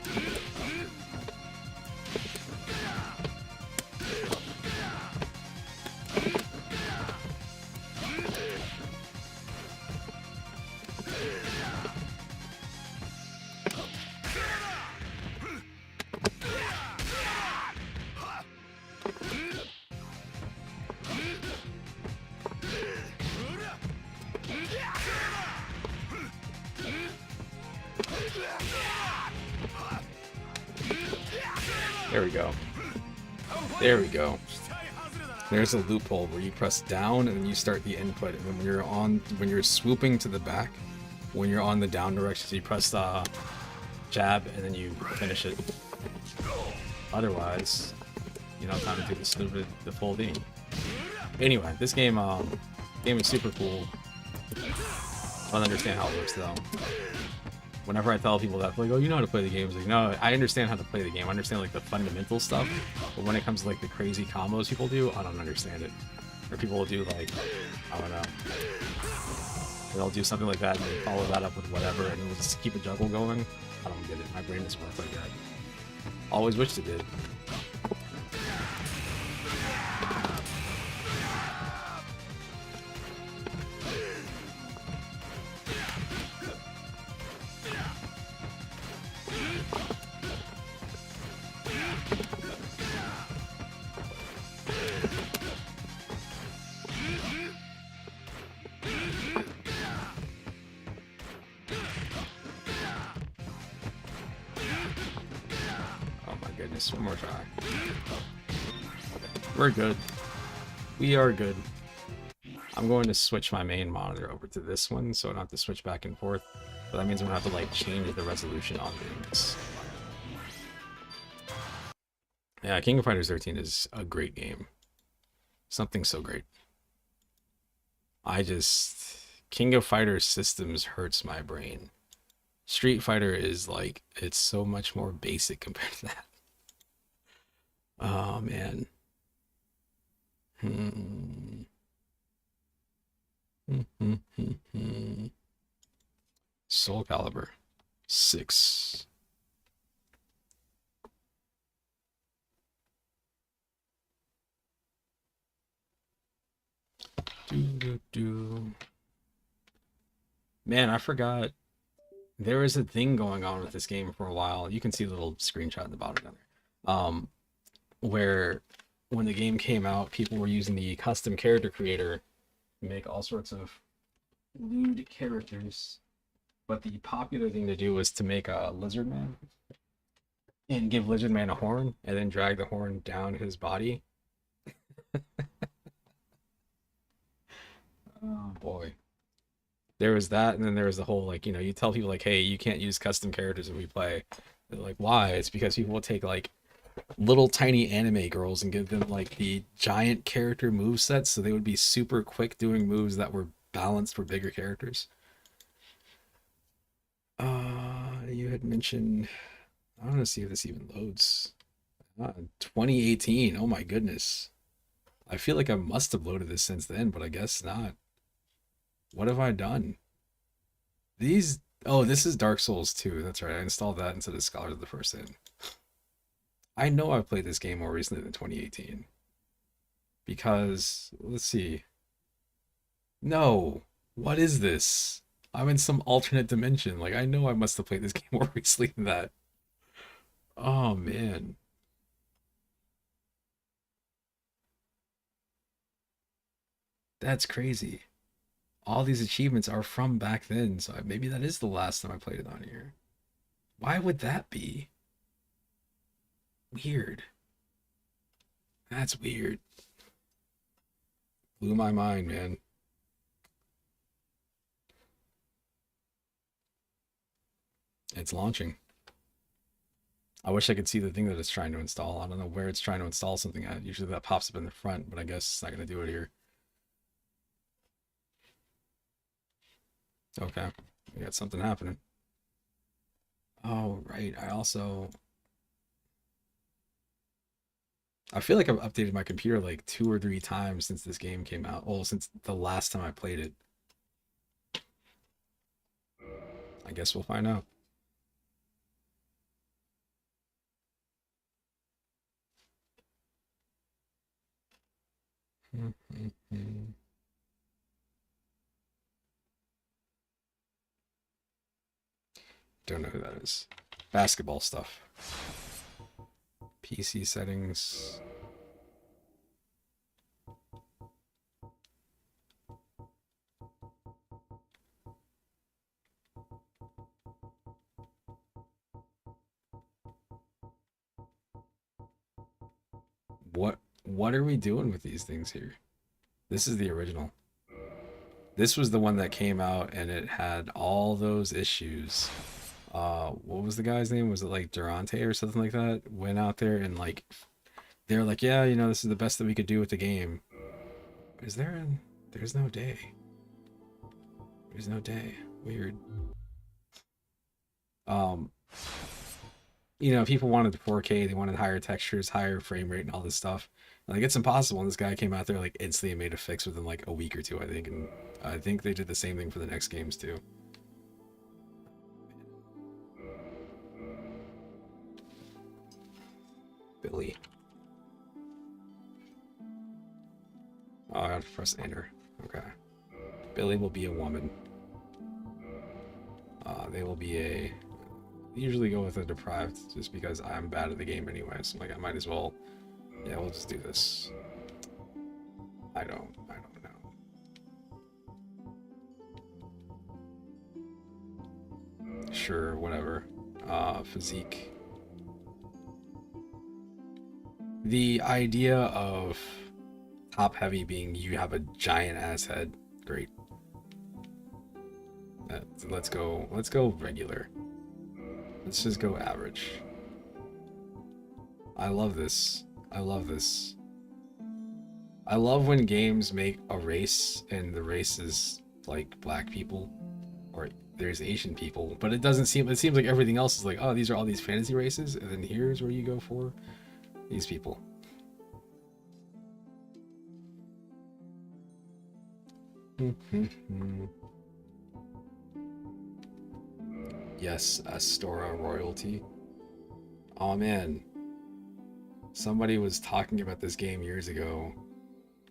There we go. There we go. There's a loophole where you press down and then you start the input, and when you're swooping to the back, when you're on the down direction, so you press the jab and then you finish it. Otherwise, you don't have time to do the full thing. Anyway, this game is super cool. I don't understand how it works though. Whenever I tell people that, like, oh, you know how to play the game, it's like, no, I understand how to play the game. I understand like the fundamental stuff, but when it comes to like the crazy combos people do, I don't understand it. Or people will do like, I don't know, they'll do something like that and they follow that up with whatever, and it'll just keep a juggle going. I don't get it. My brain doesn't work like that. Always wished it did. One more try. We're good. We are good. I'm going to switch my main monitor over to this one, so I don't have to switch back and forth. But that means I'm gonna have to like change the resolution on things. Yeah, King of Fighters 13 is a great game. Something so great. King of Fighters systems hurts my brain. Street Fighter is like, it's so much more basic compared to that. Oh man. Soul Calibur 6. Man, I forgot there was a thing going on with this game for a while. You can see the little screenshot in the bottom down there. Where when the game came out, people were using the custom character creator to make all sorts of lewd characters. But the popular thing to do was to make a Lizard Man and give Lizard Man a horn and then drag the horn down his body. Oh boy. There was that, and then there was the whole, like, you know, you tell people like, hey, you can't use custom characters when we play. They're like, why? It's because people will take like little tiny anime girls and give them like the giant character move sets, so they would be super quick doing moves that were balanced for bigger characters. You had mentioned, I want to see if this even loads. 2018. Oh my goodness. I feel like I must have loaded this since then, but I guess not. What have I done? Oh, this is Dark Souls 2. That's right. I installed that instead of Scholars of the First Sin. I know I've played this game more recently than 2018. Because, let's see. No. What is this? I'm in some alternate dimension. Like, I know I must have played this game more recently than that. Oh, man. That's crazy. All these achievements are from back then, so maybe that is the last time I played it on here. Why would that be? Weird. That's weird. Blew my mind, man. It's launching. I wish I could see the thing that it's trying to install. I don't know where it's trying to install something at. Usually that pops up in the front, but I guess it's not going to do it here. Okay, we got something happening. Oh, right. I feel like I've updated my computer like 2 or 3 times since this game came out. Oh, since the last time I played it. I guess we'll find out. Don't know who that is. Basketball stuff. PC settings. What are we doing with these things here? This is the original. This was the one that came out and it had all those issues. What was the guy's name? Was it like Durante or something like that? Went out there and like they're like, yeah, you know, this is the best that we could do with the game. There's no day. There's no day. Weird. You know, people wanted the 4K, they wanted higher textures, higher frame rate and all this stuff. Like, it's impossible. And this guy came out there like instantly made a fix within like a week or two, I think. And I think they did the same thing for the next games too. Billy. Oh, I have to press enter. Okay. Billy will be a woman. They will be a... Usually go with a deprived just because I'm bad at the game anyway. So I'm like, I might as well... Yeah, we'll just do this. I don't know. Sure, whatever. Physique. The idea of top heavy being you have a giant ass head, great. Let's go regular. Let's just go average. I love this. I love this. I love when games make a race and the race is like black people or there's Asian people, but it seems like everything else is like, oh, these are all these fantasy races, and then here's where you go for these people. Yes, Astora royalty. Oh man. Somebody was talking about this game years ago.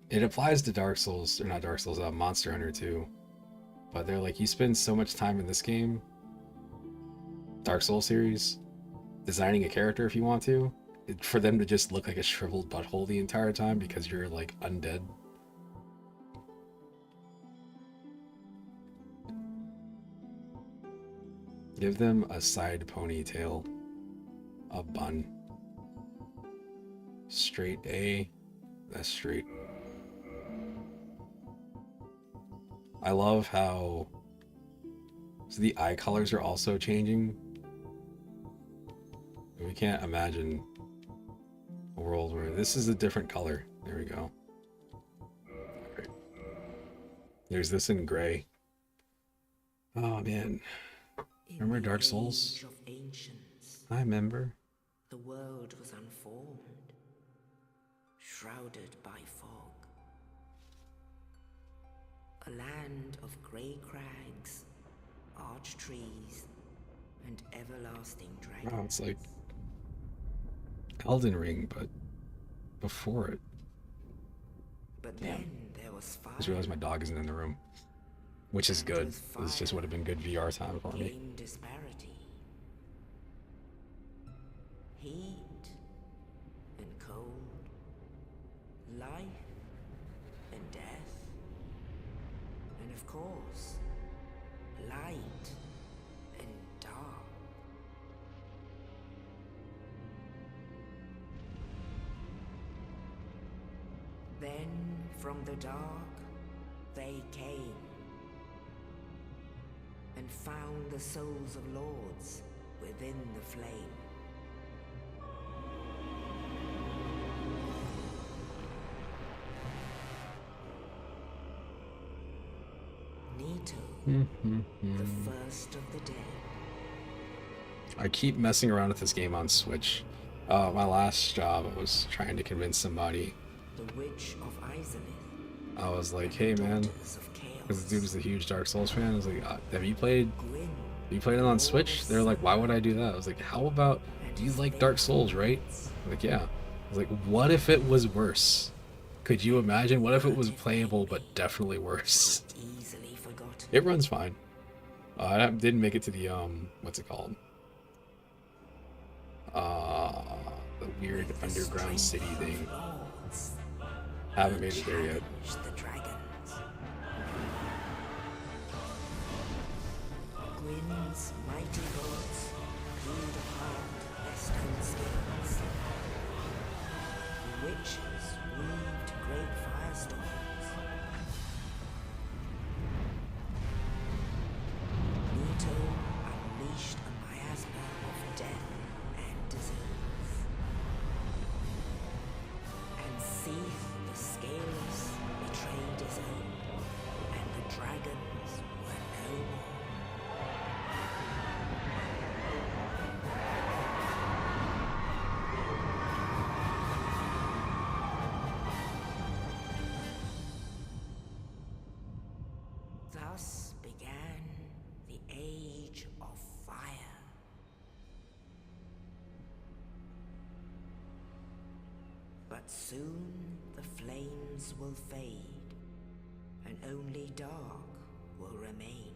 It applies to Dark Souls, or not Dark Souls, Monster Hunter too. But they're like, you spend so much time in this game, Dark Souls series, designing a character if you want to, for them to just look like a shriveled butthole the entire time because you're like undead. Give them a side ponytail, a bun. Straight A, that's straight. I love how the eye colors are also changing. We can't imagine a world where this is a different color. There we go. Right. There's this in gray. Oh man. Remember Dark Souls? I remember. The world was unformed, shrouded by fog. A land of grey crags, arch trees, and everlasting dragons. Wow, it's like Elden Ring, but before it. But then there was fire. I just realized my dog isn't in the room, which is good. This just would have been good VR time for me. Came disparity, heat and cold, life and death, and of course, light and dark. Then from the dark they came and found the souls of lords within the flame. Nito, the first of the dead. I keep messing around with this game on Switch. My last job, I was trying to convince somebody. The Witch of Izalith. I was like, hey man, Daughters of Chaos. because this dude is a huge Dark Souls fan. I was like, have you played Gwyn, it on Switch? They're like, why would I do that? I was like, how about, you like Dark Souls, right? I'm like, yeah. I was like, what if it was worse? Could you imagine? What if it was playable but definitely worse? easily forgotten. It runs fine. I didn't make it to the what's it called? The weird The underground strength city of thing. lords, Haven't made it there yet. challenge the dragons. Gwyn's mighty gods pulled apart their stone skills. The witches weaved great firestorms. Nito unleashed a miasma of death and disease. And Seath the Scaleless betrayed his own, and the dragons were no more. Thus began the Age of Fire. But soon the flames will fade, and only dark will remain.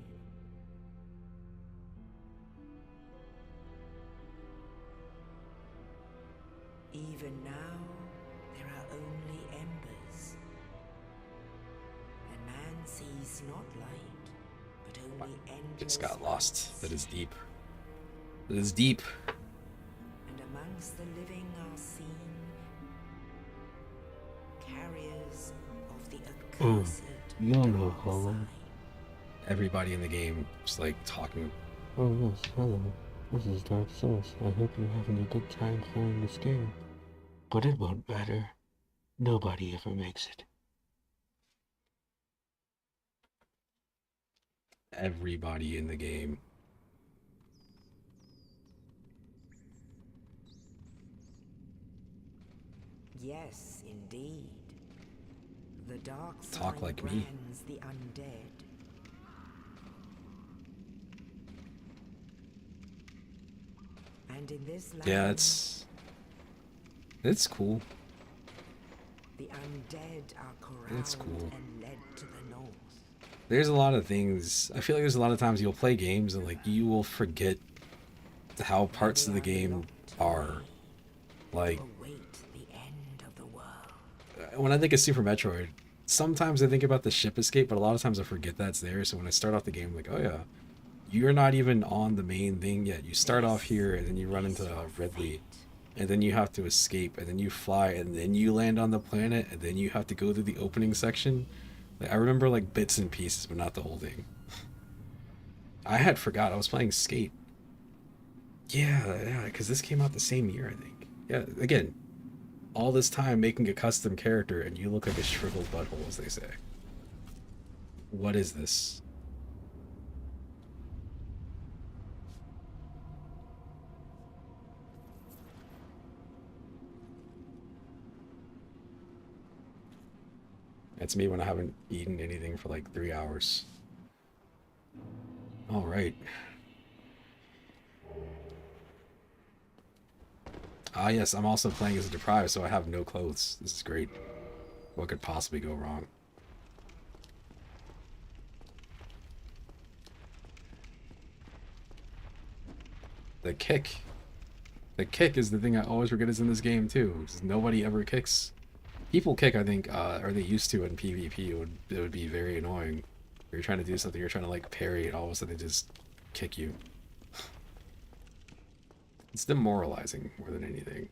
Even now, there are only embers. And man sees not light, but only endless Just got lost. voids. That is deep. That is deep. And amongst the living are seen carriers of the accursed dark side. Everybody in the game is like talking. Oh yes, hello. This is Dark Souls. I hope you're having a good time playing this game. But it won't matter. Nobody ever makes it. Everybody in the game. Yes, indeed. The dark Talk side like me. brands the undead. And in this land, Yeah, it's cool. the undead are corralled It's cool. and led to the north. There's a lot of things. I feel like there's a lot of times you'll play games and like you will forget how parts of the game are. Like Await the end of the world. when I think of Super Metroid, sometimes I think about the ship escape, but a lot of times I forget that's there. So when I start off the game, I'm like, oh yeah, you're not even on the main thing yet. You start off here and then you run into Ridley, and then you have to escape, and then you fly, and then you land on the planet, and then you have to go through the opening section. Like, I remember like bits and pieces, but not the whole thing. I had forgot I was playing Skate. Yeah, because this came out the same year, I think. Yeah, again, all this time making a custom character, and you look like a shriveled butthole, as they say. What is this? It's me when I haven't eaten anything for like 3 hours. All right. Ah, yes, I'm also playing as a deprived, so I have no clothes. This is great. What could possibly go wrong? The kick. The kick is the thing I always forget is in this game too. Because nobody ever kicks. People kick, I think, or they used to in PvP. It would be very annoying. You're trying to do something, you're trying to like parry, and all of a sudden they just kick you. It's demoralizing more than anything.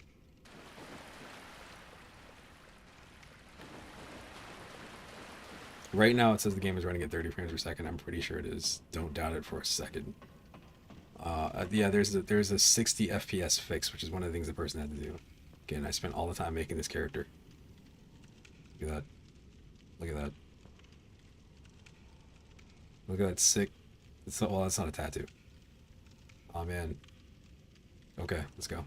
Right now it says the game is running at 30 frames per second. I'm pretty sure it is. Don't doubt it for a second. Yeah, there's a 60 FPS fix, which is one of the things the person had to do. Again, I spent all the time making this character. Look at that. Look at that. Look at that sick. It's not, well, that's not a tattoo. Oh man. Okay, let's go.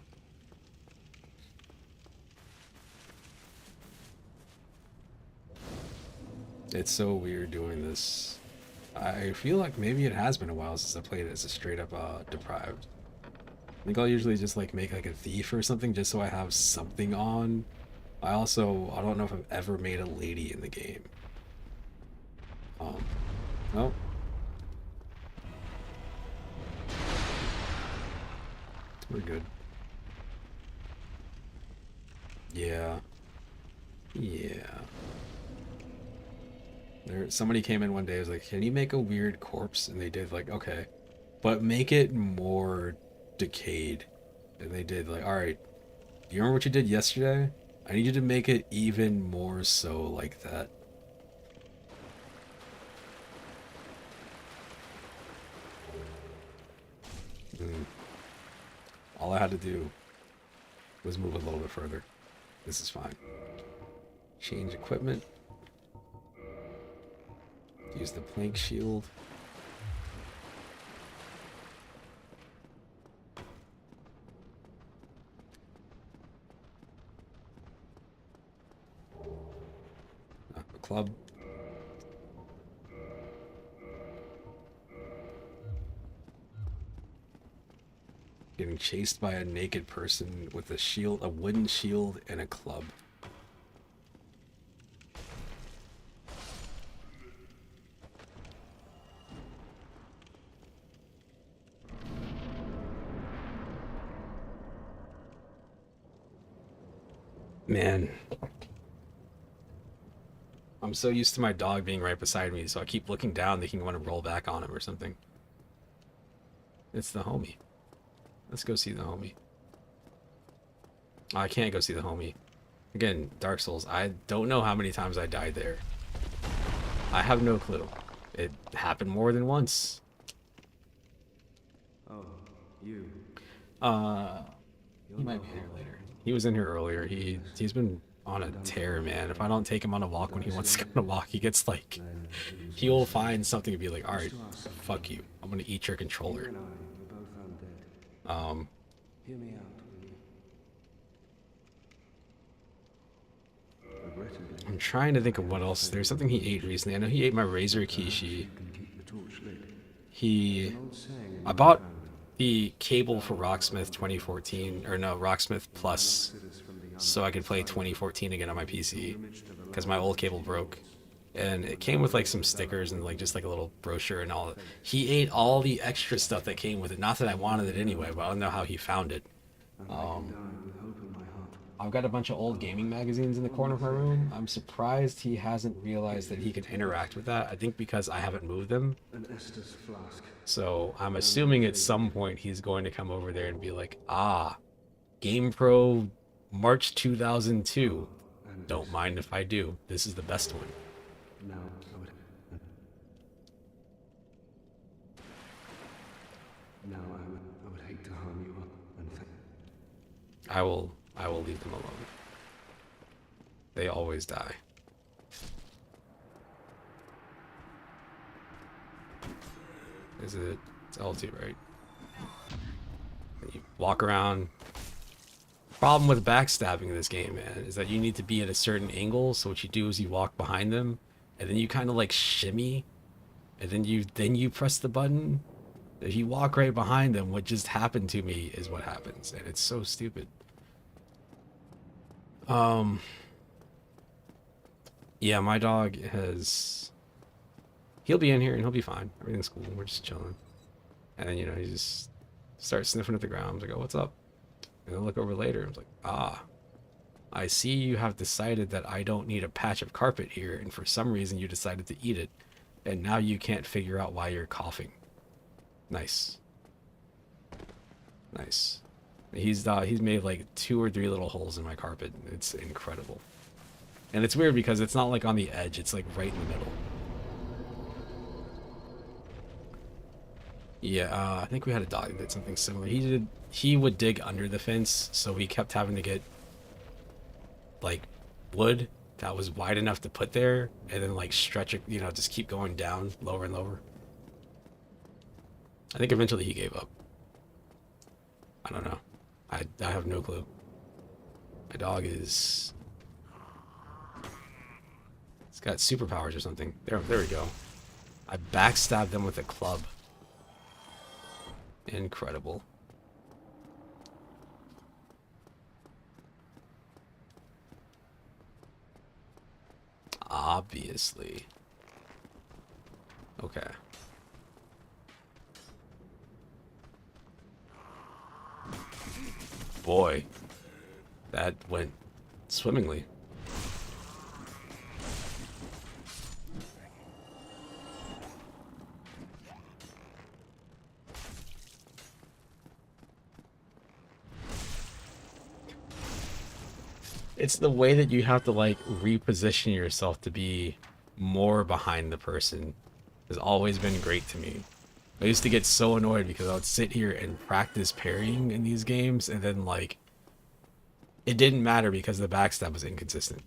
It's so weird doing this. I feel like maybe it has been a while since I played it as a straight up deprived. I think I'll usually just like make like a thief or something just so I have something on. I don't know if I've ever made a lady in the game. No. We're good. Yeah. Yeah. Somebody came in one day, was like, can you make a weird corpse? And they did, like, okay. But make it more decayed. And they did, like, alright. Do you remember what you did yesterday? I need you to make it even more so like that. All I had to do was move a little bit further. This is fine. Change equipment. Use the plank shield. A club. Getting chased by a naked person with a shield, a wooden shield, and a club. Man. I'm so used to my dog being right beside me, so I keep looking down thinking I want to roll back on him or something. It's the homie. Let's go see the homie. Oh, I can't go see the homie. Again, Dark Souls. I don't know how many times I died there. I have no clue. It happened more than once. Oh, you. He might be here later. He was in here earlier. He's been on a tear, man. If I don't take him on a walk when he wants to go on a walk, he gets like... He'll find something to be like, alright, fuck you. I'm gonna eat your controller. Hear me out, will you? I'm trying to think of what else. There's something he ate recently. I know he ate my Razor Kishi. I bought the cable for Rocksmith 2014, or no, Rocksmith Plus, so I could play 2014 again on my PC, because my old cable broke. And it came with like some stickers and like just like a little brochure and all that. He ate all the extra stuff that came with it. Not that I wanted it anyway, but I don't know how he found it. I've got a bunch of old gaming magazines in the corner of my room. I'm surprised he hasn't realized that he can interact with that. I think because I haven't moved them. So I'm assuming at some point he's going to come over there and be like, ah, GamePro March 2002. Don't mind if I do. This is the best one. Now, I would hate to harm you, and I will leave them alone. They always die. Is it? It's L2, right? You walk around. Problem with backstabbing in this game, man, is that you need to be at a certain angle. So what you do is you walk behind them, and then you kind of like shimmy, and then you press the button. If you walk right behind them, what just happened to me is what happens, and it's so stupid. Yeah, my dog he'll be in here and he'll be fine. Everything's cool. We're just chilling. And then, you know, he just starts sniffing at the ground. I'm like, oh, what's up? And then look over later. I'm like, ah, I see you have decided that I don't need a patch of carpet here. And for some reason you decided to eat it. And now you can't figure out why you're coughing. Nice. Nice. He's made like 2 or 3 little holes in my carpet. It's incredible. And it's weird because it's not like on the edge. It's like right in the middle. Yeah, I think we had a dog that did something similar. He would dig under the fence, so we kept having to get like wood that was wide enough to put there, and then like stretch it, just keep going down lower and lower. I think eventually he gave up. I don't know. I have no clue. My dog is... It's got superpowers or something. There we go. I backstabbed them with a club. Incredible. Obviously. Okay. Boy, that went swimmingly. It's the way that you have to like reposition yourself to be more behind the person has always been great to me. I used to get so annoyed because I would sit here and practice parrying in these games, and then like it didn't matter because the backstab was inconsistent.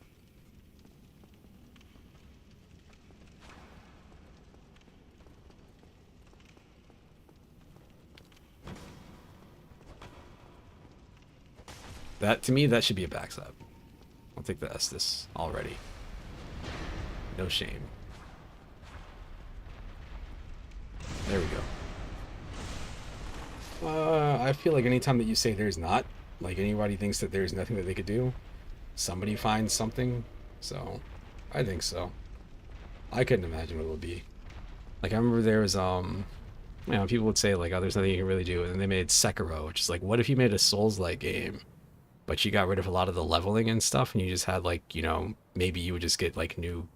That, to me, that should be a backstab. I'll take the Estus already. No shame. There we go. I feel like anytime that you say there's not, like anybody thinks that there's nothing that they could do, somebody finds something. So, I think so. I couldn't imagine what it would be. Like, I remember there was, people would say, like, oh, there's nothing you can really do. And then they made Sekiro, which is like, what if you made a Souls-like game, but you got rid of a lot of the leveling and stuff, and you just had, like, maybe you would just get, like, new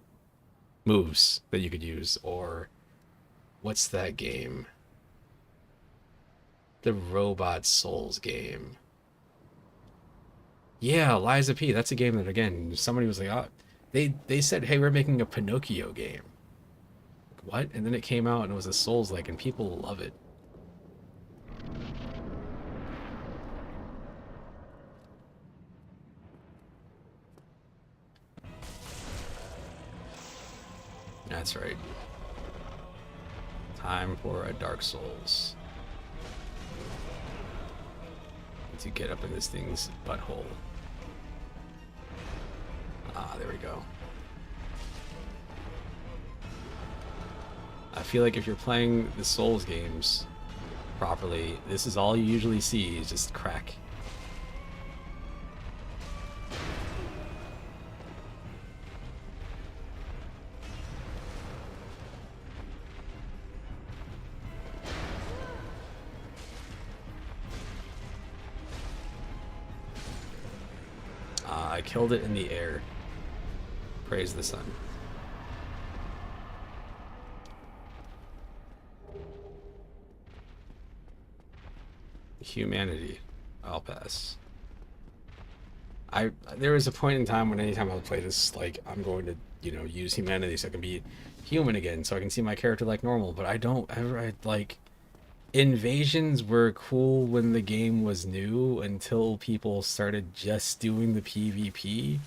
moves that you could use, or what's that game? The Robot Souls game. Yeah, Liza P. That's a game that, again, somebody was like, oh, they said, hey, we're making a Pinocchio game. What? And then it came out and it was a Souls-like, and people love it. That's right. Time for a Dark Souls. To get up in this thing's butthole. Ah, there we go. I feel like if you're playing the Souls games properly, this is all you usually see is just crack. I killed it in the air. Praise the sun. Humanity. I'll pass. There was a point in time when anytime I would play this, like, I'm going to, use humanity so I can be human again, so I can see my character like normal, but I don't ever, like, invasions were cool when the game was new until people started just doing the PvP,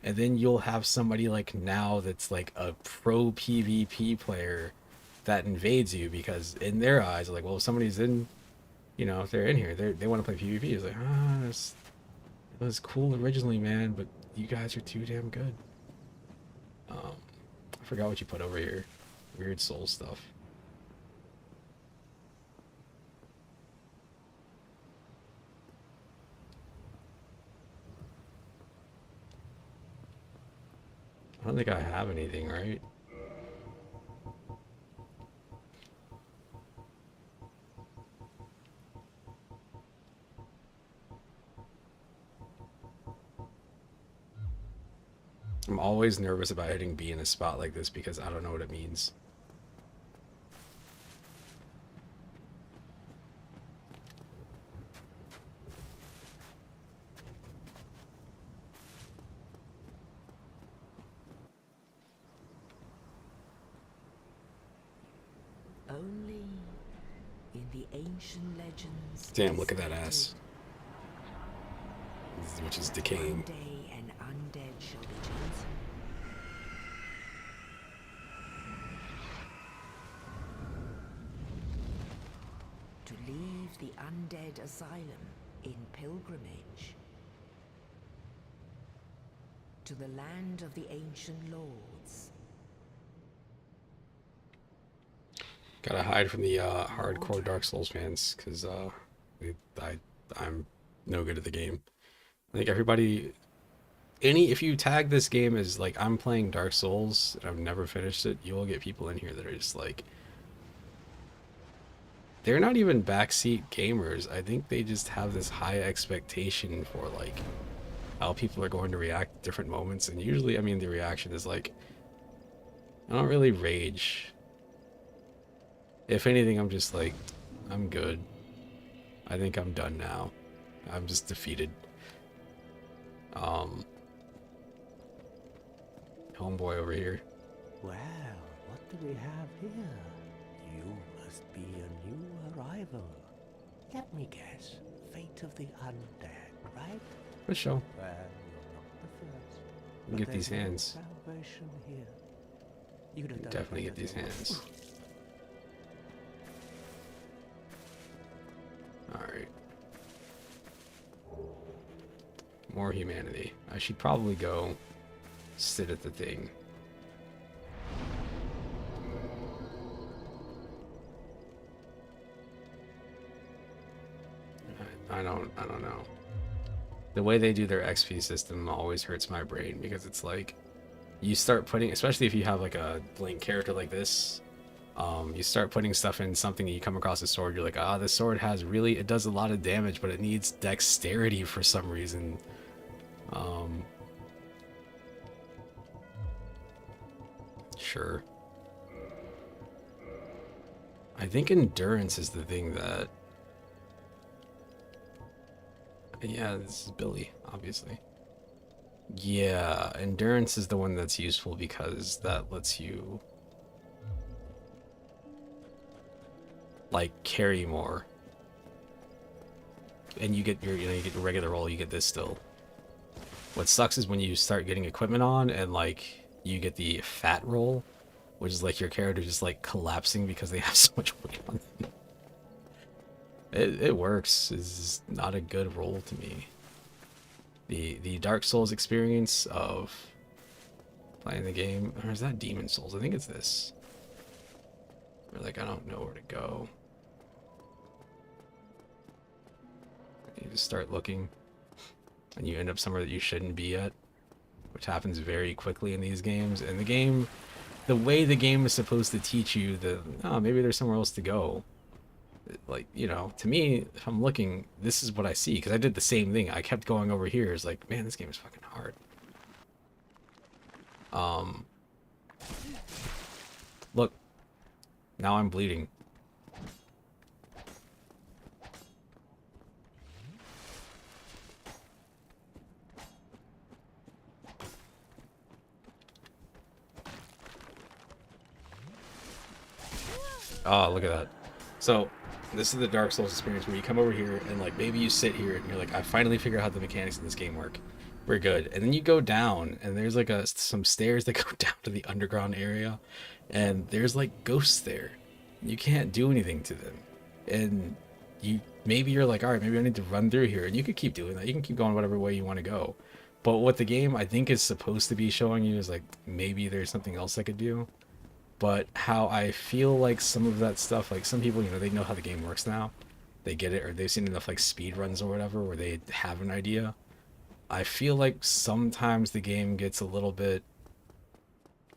and then you'll have somebody like now that's like a pro PvP player that invades you because in their eyes, like, well, if somebody's in, if they're in here, they want to play PvP. It's like, it was cool originally, man, but you guys are too damn good. I forgot what you put over here. Weird soul stuff. I don't think I have anything, right? I'm always nervous about hitting B in a spot like this because I don't know what it means. Only the ancient legends. Damn, look at is that ass. Which is One decaying. day an undead shall be chosen. To leave the undead asylum in pilgrimage to the land of the ancient lords. Gotta hide from the hardcore Dark Souls fans, because I'm no good at the game. I think everybody, if you tag this game as like I'm playing Dark Souls and I've never finished it, you will get people in here that are just like, they're not even backseat gamers. I think they just have this high expectation for like how people are going to react at different moments, and usually, I mean, the reaction is like, I don't really rage. If anything, I'm just like, I'm good. I think I'm done now. I'm just defeated. Homeboy over here. Well, what do we have here? You must be a new arrival. Let me guess. Fate of the undead, right? For sure. Well, you're not the first. You get these there's no hands. salvation here. You'd have done Definitely better get these to- hands. Alright. More humanity. I should probably go sit at the thing. I don't know. The way they do their XP system always hurts my brain, because it's like you start putting, especially if you have like a blank character like this, you start putting stuff in something that you come across a sword, you're like, ah, this sword has really, it does a lot of damage, but it needs dexterity for some reason. Sure. I think endurance is the thing that, yeah, this is Billy, obviously. Yeah, endurance is the one that's useful because that lets you like carry more. And you get your, you get your regular roll, you get this still. What sucks is when you start getting equipment on and like you get the fat roll, which is like your character just like collapsing because they have so much weight on them. It works. It's not a good roll to me. The Dark Souls experience of playing the game, or is that Demon Souls? I think it's this. Where like I don't know where to go. You just start looking, and you end up somewhere that you shouldn't be at, which happens very quickly in these games. And the game, the way the game is supposed to teach you that, oh, maybe there's somewhere else to go. Like, you know, to me, if I'm looking, this is what I see, because I did the same thing. I kept going over here. It's like, man, this game is fucking hard. Look, now I'm bleeding. Oh, look at that. So, this is the Dark Souls experience where you come over here and like maybe you sit here and you're like, I finally figured out how the mechanics of this game work. We're good. And then you go down and there's like some stairs that go down to the underground area, and there's like ghosts there. You can't do anything to them. And you're like, all right, maybe I need to run through here, and you could keep doing that. You can keep going whatever way you want to go. But what the game I think is supposed to be showing you is like maybe there's something else I could do. But how I feel like some of that stuff, like some people, you know, they know how the game works now. They get it, or they've seen enough like speed runs or whatever where they have an idea. I feel like sometimes the game gets a little bit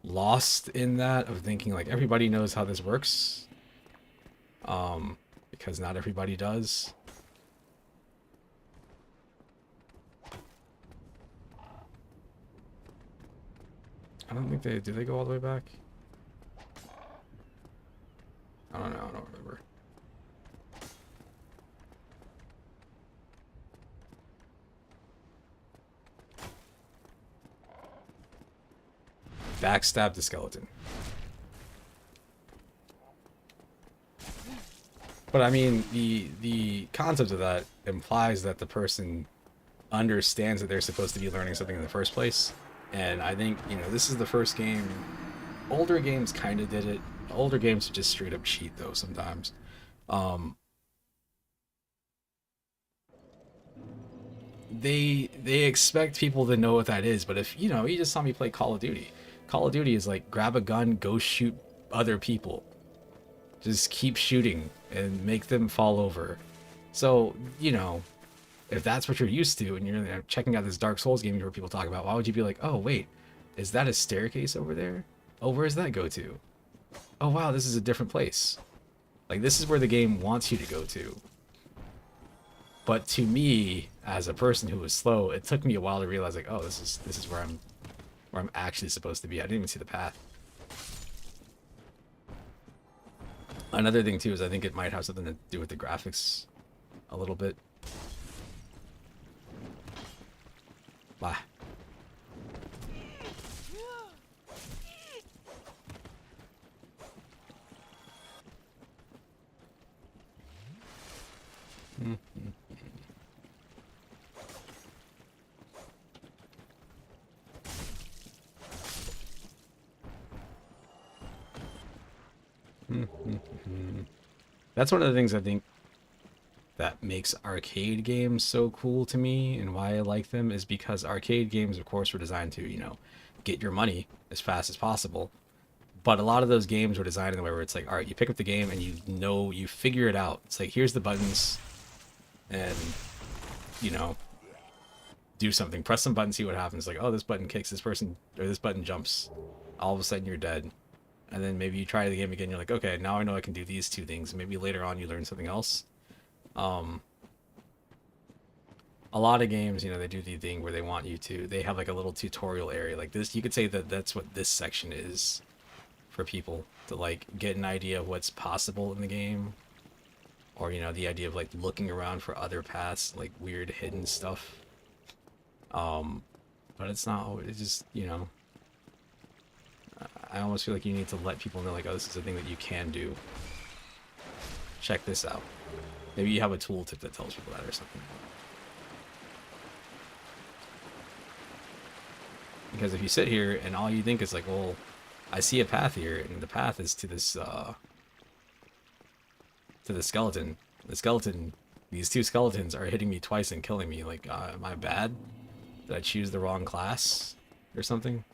lost in that of thinking like everybody knows how this works. Because not everybody does. I don't think do they go all the way back? I don't know, I don't remember. Backstab the skeleton. But I mean, the concept of that implies that the person understands that they're supposed to be learning something in the first place. And I think, you know, this is the first game. Older games kind of did it. Older games just straight up cheat though sometimes. They expect people to know what that is, but if you know, you just saw me play Call of Duty. Call of Duty is like grab a gun, go shoot other people. Just keep shooting and make them fall over. So, you know, if that's what you're used to and you're checking out this Dark Souls game you hear people talk about, why would you be like, oh wait, is that a staircase over there? Oh, where does that go to? Oh wow, this is a different place. Like, this is where the game wants you to go to. But to me, as a person who was slow, it took me a while to realize, like, oh, this is where I'm actually supposed to be. I didn't even see the path. Another thing too is I think it might have something to do with the graphics a little bit. Blah. That's one of the things I think that makes arcade games so cool to me, and why I like them is because arcade games, of course, were designed to, you know, get your money as fast as possible. But a lot of those games were designed in a way where it's like, all right, you pick up the game and you figure it out. It's like, here's the buttons, and, you know, do something. Press some buttons, see what happens. Like, oh, this button kicks this person, or this button jumps. All of a sudden, you're dead. And then maybe you try the game again, you're like, okay, now I know I can do these two things. Maybe later on you learn something else. A lot of games, you know, they do the thing where they want you to, they have like a little tutorial area like this. You could say that that's what this section is for people to like get an idea of what's possible in the game, or, you know, the idea of like looking around for other paths, like weird hidden stuff. But it's not, it's just, you know, I almost feel like you need to let people know, like, oh, this is a thing that you can do. Check this out. Maybe you have a tooltip that tells people that or something. Because if you sit here and all you think is like, well, I see a path here, and the path is to this, to the skeleton. The skeleton, these two skeletons are hitting me twice and killing me. Like, am I bad? Did I choose the wrong class or something?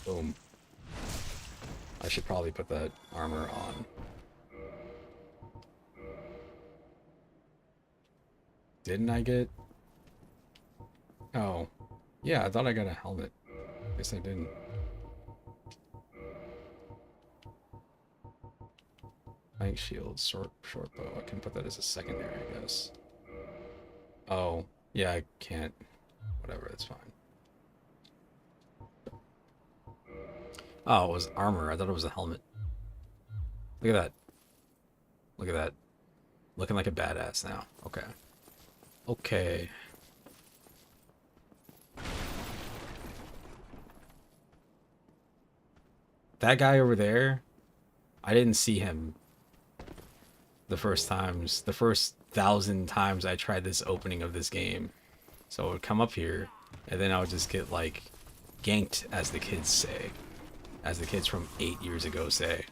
Boom. I should probably put that armor on. Didn't I get... Oh. Yeah, I thought I got a helmet. Guess I didn't. Night shield, short bow. I can put that as a secondary, I guess. Oh. Yeah, I can't. Whatever, that's fine. Oh, it was armor. I thought it was a helmet. Look at that. Look at that. Looking like a badass now. Okay. Okay. That guy over there, I didn't see him the first 1,000 times I tried this opening of this game. So I would come up here, and then I would just get, like, ganked, as the kids say. As the kids from 8 years ago say.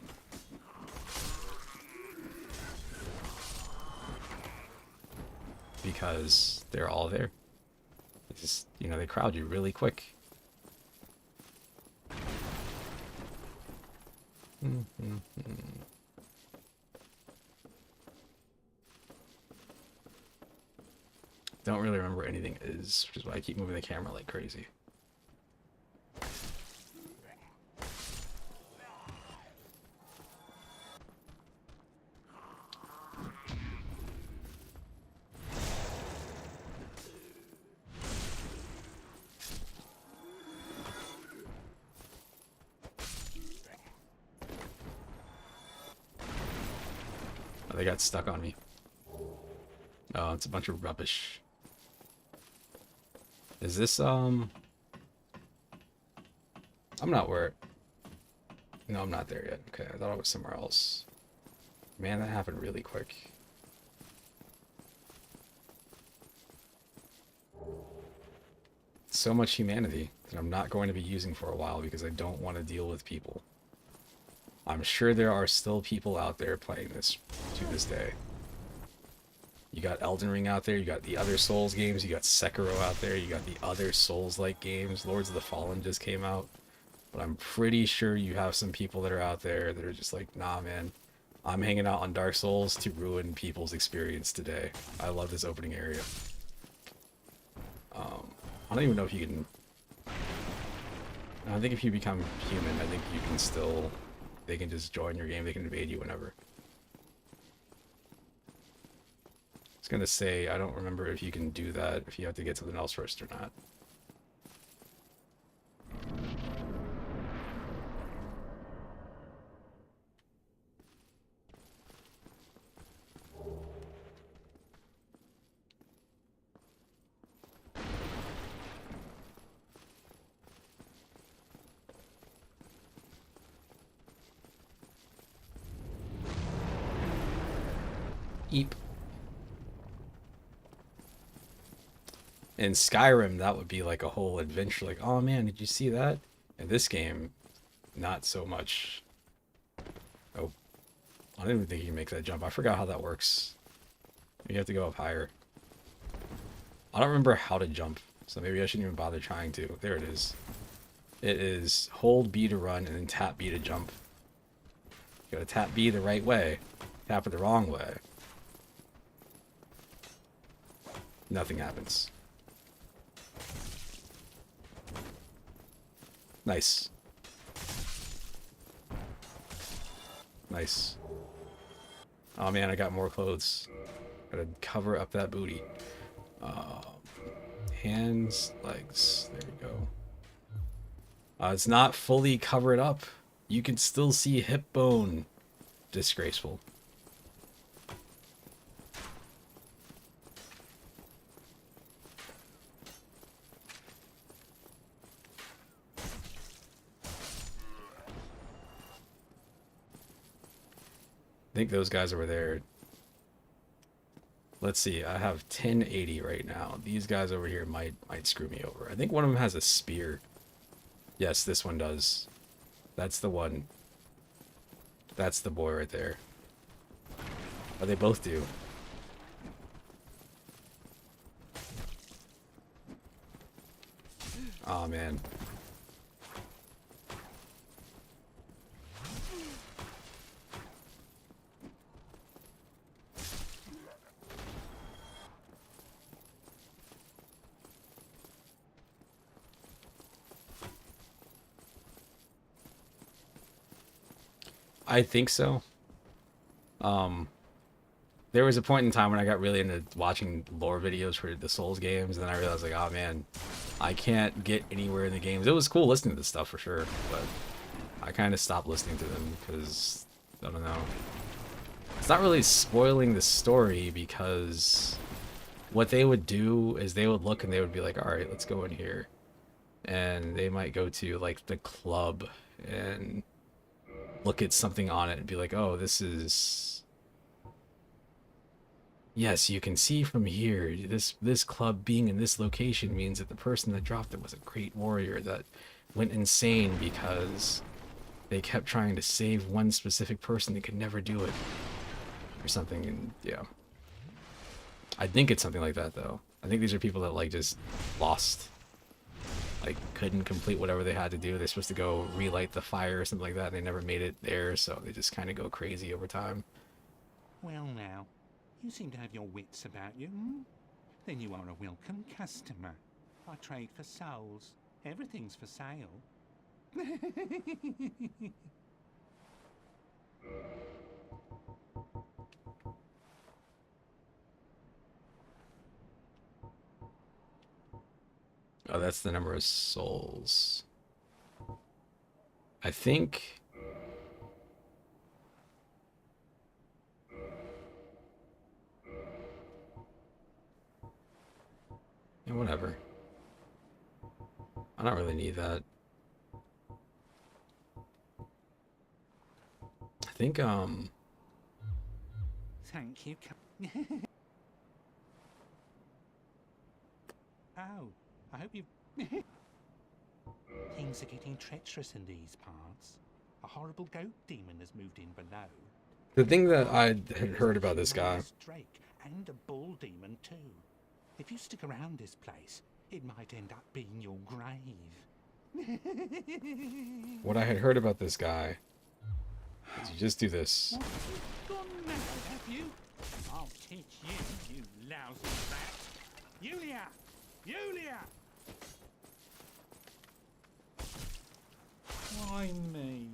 Because they're all there. They just, you know, they crowd you really quick. Don't really remember anything is, which is why I keep moving the camera like crazy. Oh, they got stuck on me. Oh, it's a bunch of rubbish. Is this I'm not where. No, I'm not there yet. Okay, I thought I was somewhere else. Man, that happened really quick. So much humanity that I'm not going to be using for a while because I don't want to deal with people. I'm sure there are still people out there playing this to this day. You got Elden Ring out there, you got the other Souls games, you got Sekiro out there, you got the other Souls-like games. Lords of the Fallen just came out. But I'm pretty sure you have some people that are out there that are just like, nah, man, I'm hanging out on Dark Souls to ruin people's experience today. I love this opening area. I don't even know if you can... I think if you become human, I think you can still... They can just join your game, they can invade you whenever. I was gonna say, I don't remember if you can do that, if you have to get something else first or not. Eep. In Skyrim, that would be like a whole adventure. Like, oh man, did you see that? In this game, not so much. Oh, I don't even think you can make that jump. I forgot how that works. You have to go up higher. I don't remember how to jump, so maybe I shouldn't even bother trying to. There it is. It is hold B to run and then tap B to jump. You gotta tap B the right way, tap it the wrong way. Nothing happens. Nice. Nice. Oh man, I got more clothes. Gotta cover up that booty. Hands, legs. There we go. It's not fully covered up. You can still see hip bone. Disgraceful. I think those guys over there. Let's see. I have 1080 right now. These guys over here might screw me over. I think one of them has a spear. Yes, this one does. That's the one. That's the boy right there. Oh, they both do. Oh man. I think so. There was a point in time when I got really into watching lore videos for the Souls games, and then I realized, like, oh man, I can't get anywhere in the games. It was cool listening to this stuff for sure, but I kind of stopped listening to them because, I don't know. It's not really spoiling the story, because what they would do is they would look and they would be like, alright, let's go in here. And they might go to, like, the club and look at something on it and be like, oh, this is... Yes, you can see from here, this club being in this location means that the person that dropped it was a great warrior that went insane because they kept trying to save one specific person that could never do it. Or something, and yeah. I think it's something like that, though. I think these are people that, like, just lost. Like, couldn't complete whatever they had to do. They're supposed to go relight the fire or something like that, and they never made it there, so they just kind of go crazy over time. Well now, you seem to have your wits about you, hmm? Then you are a welcome customer. I trade for souls. Everything's for sale. Oh, that's the number of souls. I think... Yeah, whatever. I don't really need that. I think, Thank you. Oh, I hope you. Things are getting treacherous in these parts. A horrible goat demon has moved in below. the thing that I had heard about this guy, Drake and a bull demon too. If you stick around this place, it might end up being your grave. what I had heard about this guy is you just do this. What? You've gone mad, have you? I'll teach you, you lousy rat. Yulia! Yulia! Why me?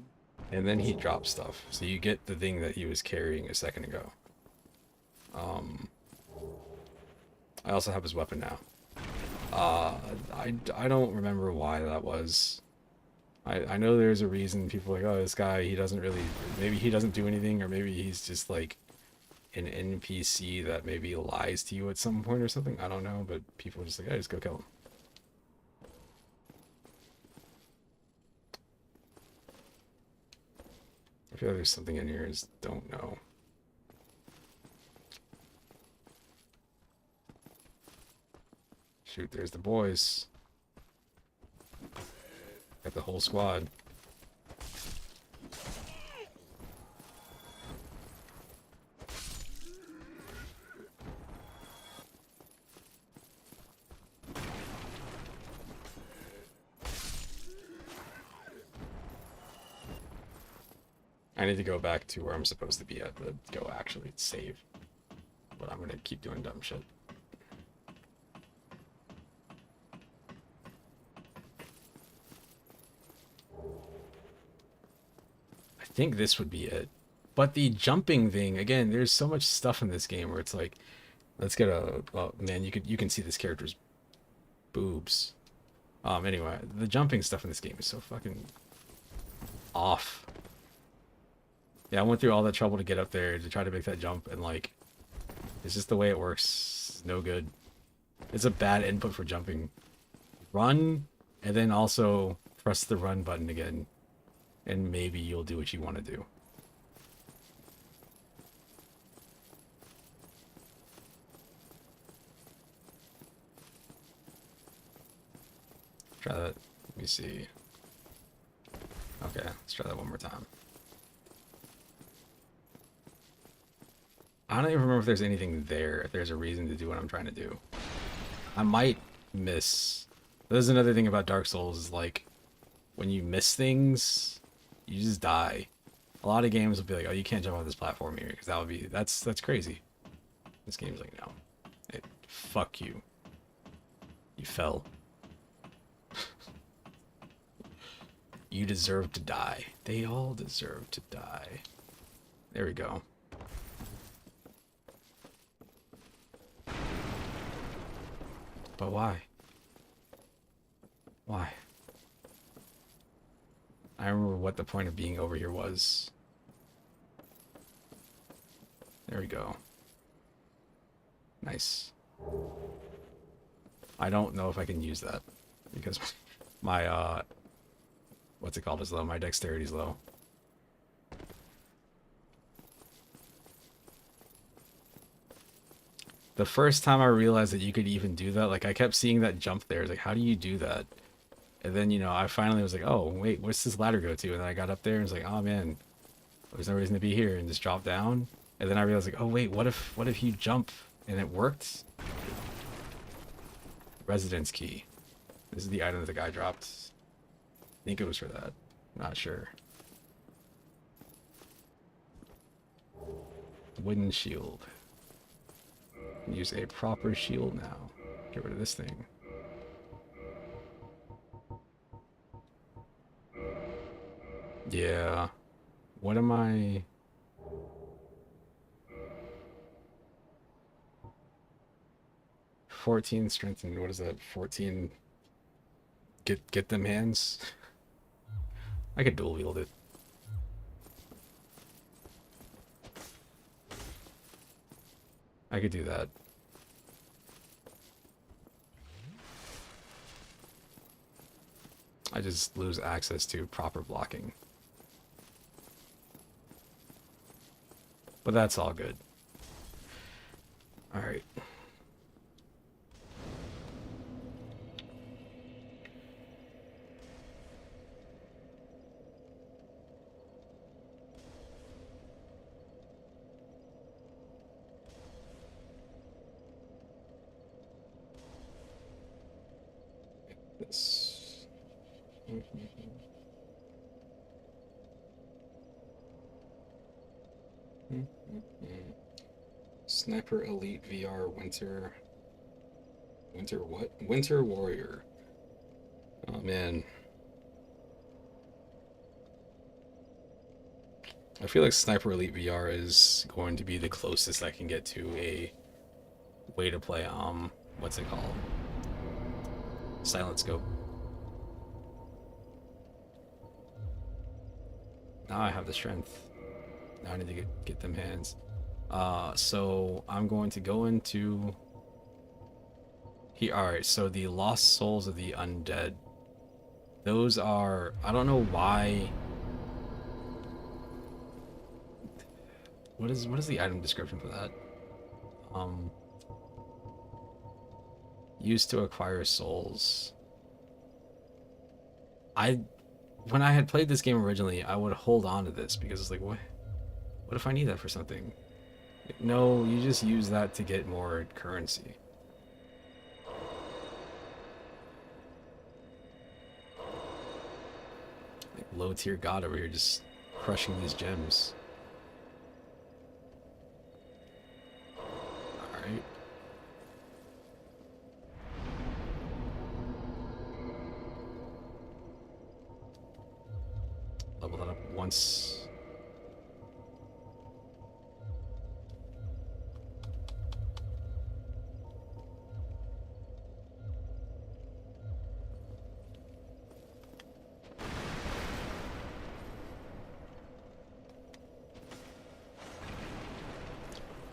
And then he drops stuff. So you get the thing that he was carrying a second ago. I also have his weapon now. I don't remember why that was. I know there's a reason people are like, oh, this guy, he doesn't really, maybe he doesn't do anything, or maybe he's just like an NPC that maybe lies to you at some point or something. I don't know, but people are just like, hey, just go kill him. I feel like there's something in here I just don't know. Shoot, there's the boys. Got the whole squad. I need to go back to where I'm supposed to be at to go actually save. But I'm gonna keep doing dumb shit. I think this would be it. But the jumping thing, again, there's so much stuff in this game where it's like, let's get a, oh, man, you can see this character's boobs. Anyway, the jumping stuff in this game is so fucking off. Yeah, I went through all that trouble to get up there to try to make that jump, and like, it's just the way it works. It's no good. It's a bad input for jumping. Run, and then also press the run button again, and maybe you'll do what you want to do. Try that. Let me see. Okay, let's try that one more time. I don't even remember if there's anything there, if there's a reason to do what I'm trying to do. I might miss. There's another thing about Dark Souls is like, when you miss things, you just die. A lot of games will be like, oh, you can't jump off this platform here, because that would be, that's crazy. This game's like, no. Hey, fuck you. You fell. You deserve to die. They all deserve to die. There we go. But why? Why? I remember what the point of being over here was. There we go. Nice. I don't know if I can use that because my what's it called is low. My dexterity is low. The first time I realized that you could even do that, like I kept seeing that jump there. Like, how do you do that? And then, you know, I finally was like, oh, wait, what's this ladder go to? And then I got up there and was like, oh man, there's no reason to be here, and just dropped down. And then I realized like, oh wait, what if you jump and it worked? Residence key. This is the item that the guy dropped. I think it was for that. Not sure. Wooden shield. Use a proper shield now. Get rid of this thing. Yeah. What am I... $14 strengthened. What is that? 14... Get them hands? I could dual wield it. I could do that. I just lose access to proper blocking. But that's all good. Alright. This. Sniper Elite VR Winter what? Winter Warrior. Oh man. I feel like Sniper Elite VR is going to be the closest I can get to a way to play what's it called? Silent Scope. Now I have the strength. Now I need to get them hands. So I'm going to go into here. Alright, so the Lost Souls of the Undead. Those are, I don't know why. What is the item description for that? Used to acquire souls. When I had played this game originally, I would hold on to this because it's like, what if I need that for something? No, you just use that to get more currency. Like low tier god over here just crushing these gems. Alright. Level that up once.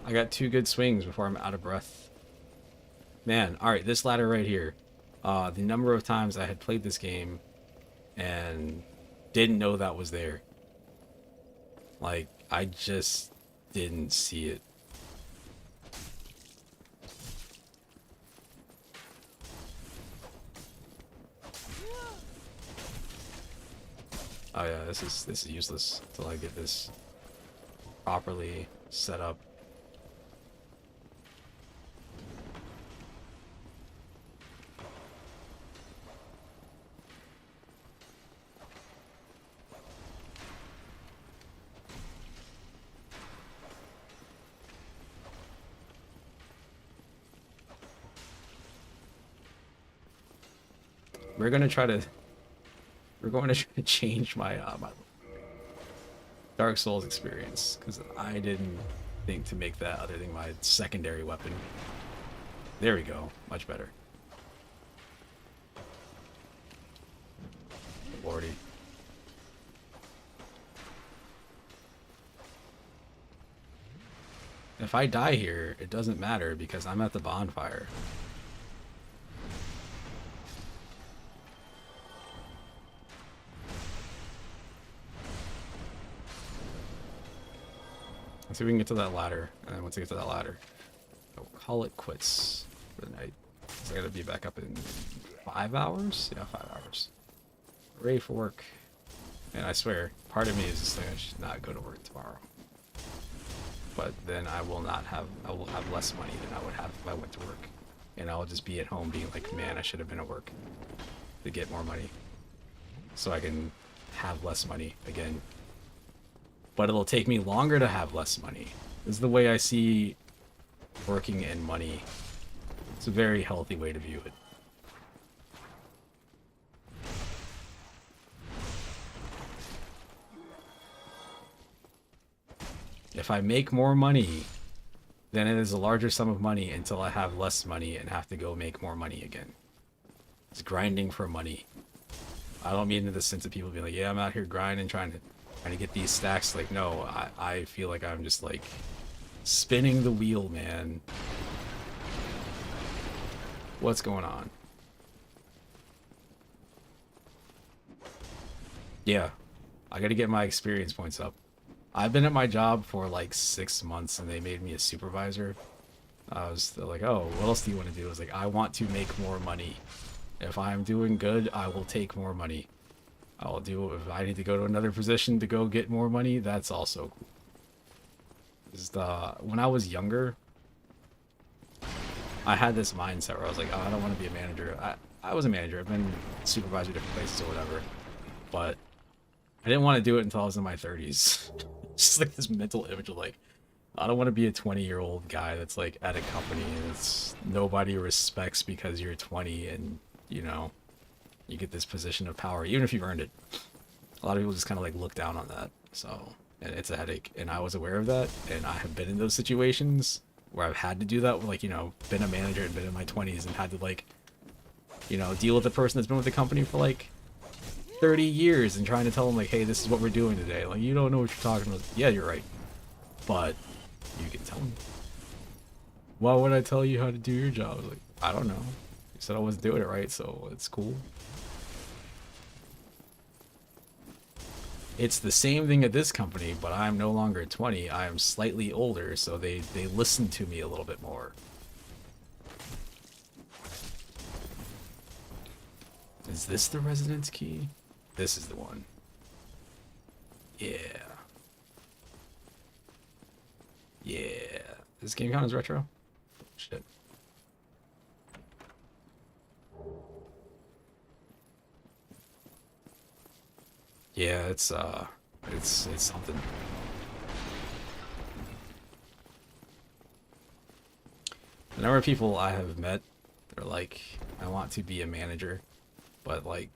I got 2 good swings before I'm out of breath. Man, alright, this ladder right here. The number of times I had played this game and didn't know that was there. Like, I just didn't see it. Oh yeah, this is useless until I get this properly set up. We're going to try to change my my Dark Souls experience, because I didn't think to make that other than my secondary weapon. There we go, much better. Lordy. If I die here, it doesn't matter because I'm at the bonfire. Let's see if we can get to that ladder, and then once we get to that ladder, I'll call it quits for the night. So I gotta be back up in 5 hours? Yeah, 5 hours. Ready for work. And I swear, part of me is just saying I should not go to work tomorrow. But then I will have less money than I would have if I went to work. And I'll just be at home being like, man, I should have been at work to get more money. So I can have less money again. But it'll take me longer to have less money. This is the way I see working and money. It's a very healthy way to view it. If I make more money, then it is a larger sum of money until I have less money and have to go make more money again. It's grinding for money. I don't mean in the sense of people being like, yeah, I'm out here grinding, trying to get these stacks. Like, no, I feel like I'm just like spinning the wheel, man. What's going on? Yeah, I got to get my experience points up. I've been at my job for like 6 months and they made me a supervisor. They're like, oh, what else do you want to do? I was like, I want to make more money. If I'm doing good, I will take more money. I'll do, if I need to go to another position to go get more money, that's also cool. When I was younger, I had this mindset where I was like, oh, I don't want to be a manager. I was a manager. I've been supervisor different places or whatever. But I didn't want to do it until I was in my 30s. Just like this mental image of like, I don't want to be a 20-year-old guy that's like at a company and it's nobody respects because you're 20 and, you know, you get this position of power, even if you've earned it. A lot of people just kind of like look down on that. So, and it's a headache. And I was aware of that. And I have been in those situations where I've had to do that. Like, you know, been a manager and been in my 20s and had to like, you know, deal with a person that's been with the company for like 30 years and trying to tell them like, hey, this is what we're doing today. Like, you don't know what you're talking about. Yeah, you're right. But you can tell me. Why would I tell you how to do your job? I was like, I don't know. You said I wasn't doing it right, so it's cool. It's the same thing at this company, but I'm no longer 20. I am slightly older, so they listen to me a little bit more. Is this the residence key? This is the one. Yeah. Yeah. This game count as retro? Shit. Yeah, it's something. The number of people I have met, they're like, I want to be a manager, but like,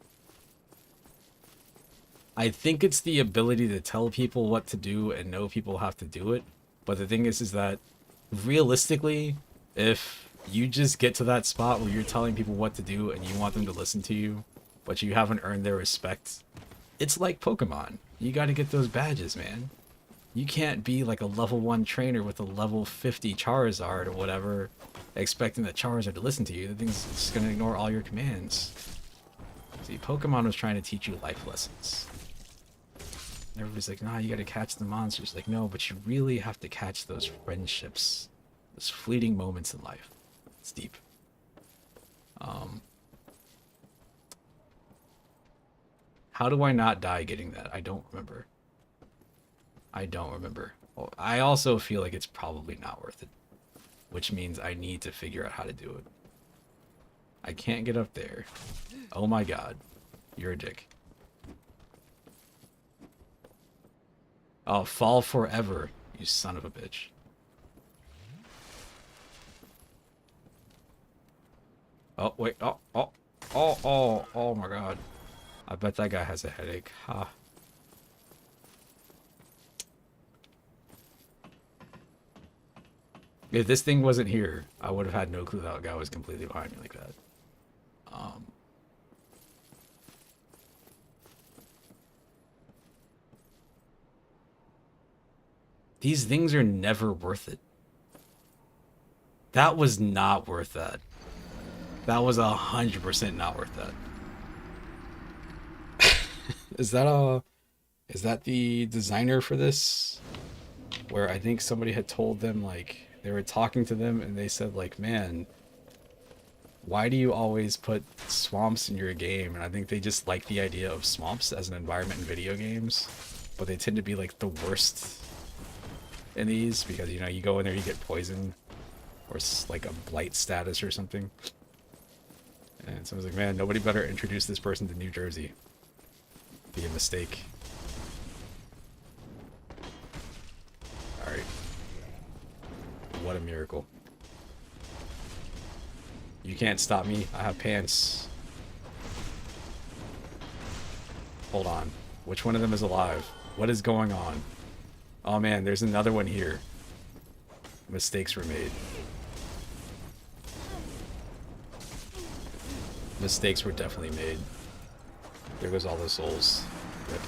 I think it's the ability to tell people what to do and know people have to do it. But the thing is that realistically, if you just get to that spot where you're telling people what to do and you want them to listen to you, but you haven't earned their respect, it's like Pokemon. You got to get those badges, man. You can't be like a level 1 trainer with a level 50 Charizard or whatever, expecting that Charizard to listen to you. The thing's just going to ignore all your commands. See, Pokemon was trying to teach you life lessons. And everybody's like, nah, you got to catch the monsters. Like, no, but you really have to catch those friendships. Those fleeting moments in life. It's deep. How do I not die getting that? I don't remember. I don't remember. Well, I also feel like it's probably not worth it. Which means I need to figure out how to do it. I can't get up there. Oh my god. You're a dick. Oh, fall forever, you son of a bitch. Oh, wait. Oh my god. I bet that guy has a headache. Ha. If this thing wasn't here, I would have had no clue that guy was completely behind me like that. These things are never worth it. That was not worth that. That was 100% not worth that. Is that the designer for this? Where I think somebody had told them, like, they were talking to them and they said, like, man, why do you always put swamps in your game? And I think they just like the idea of swamps as an environment in video games, but they tend to be like the worst in these because, you know, you go in there, you get poisoned or like a blight status or something. And so I was like, man, nobody better introduce this person to New Jersey. Be a mistake. Alright. What a miracle. You can't stop me. I have pants. Hold on. Which one of them is alive? What is going on? Oh man, there's another one here. Mistakes were made. Mistakes were definitely made. There goes all those souls. Rip.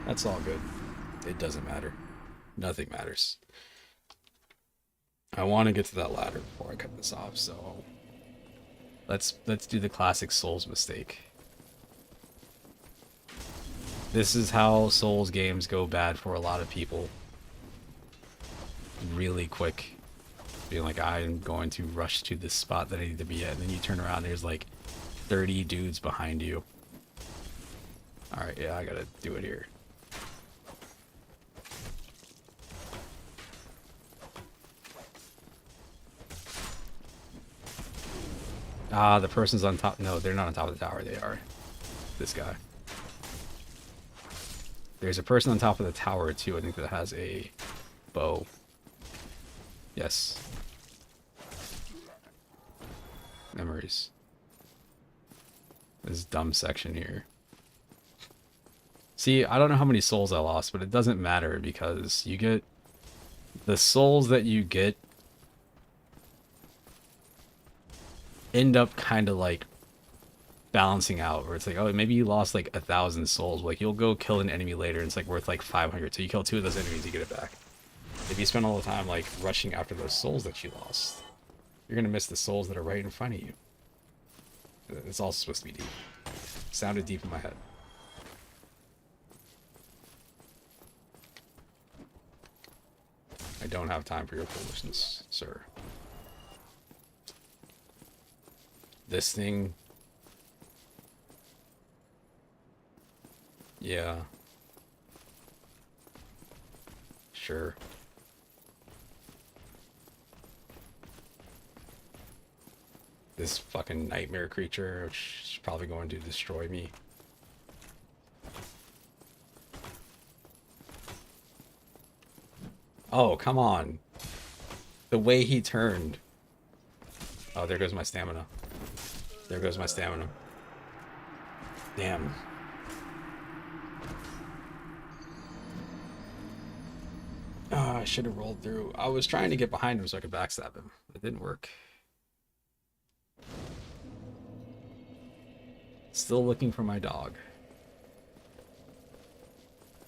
That's all good. It doesn't matter. Nothing matters. I want to get to that ladder before I cut this off, so let's do the classic souls mistake. This is how Souls games go bad for a lot of people. Really quick. Being like, I'm going to rush to this spot that I need to be at. And then you turn around, there's like 30 dudes behind you. Alright, yeah, I gotta do it here. Ah, the person's on top. No, they're not on top of the tower. They are. This guy. There's a person on top of the tower, too. I think that has a bow. Yes. Memories. This dumb section here. See, I don't know how many souls I lost, but it doesn't matter because you get... The souls that you get end up kind of like balancing out, where it's like, oh, maybe you lost like 1,000 souls. Like, you'll go kill an enemy later and it's like worth like 500. So you kill 2 of those enemies, you get it back. If you spend all the time like rushing after those souls that you lost, you're gonna miss the souls that are right in front of you. It's all supposed to be deep. Sounded deep in my head. I don't have time for your foolishness, sir. This thing... Yeah. Sure. This fucking nightmare creature, which is probably going to destroy me. Oh, come on. The way he turned. Oh, there goes my stamina. There goes my stamina. Damn. Oh, I should have rolled through. I was trying to get behind him so I could backstab him. It didn't work. Still looking for my dog.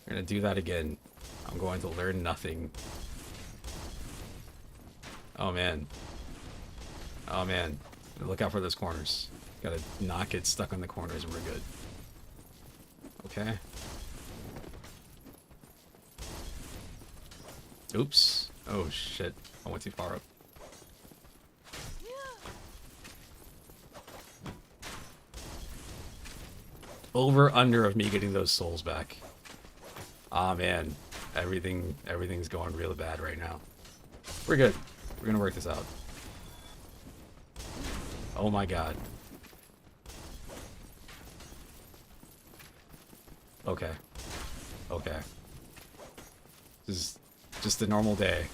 I'm gonna do that again. I'm going to learn nothing. Oh man. Oh man. Look out for those corners. Gotta not get stuck on the corners and we're good. Okay. Oops. Oh shit. I went too far up. Over under of me getting those souls back. Ah man. Everything's going real bad right now. We're good. We're gonna work this out. Oh my god. Okay. Okay. This is just a normal day.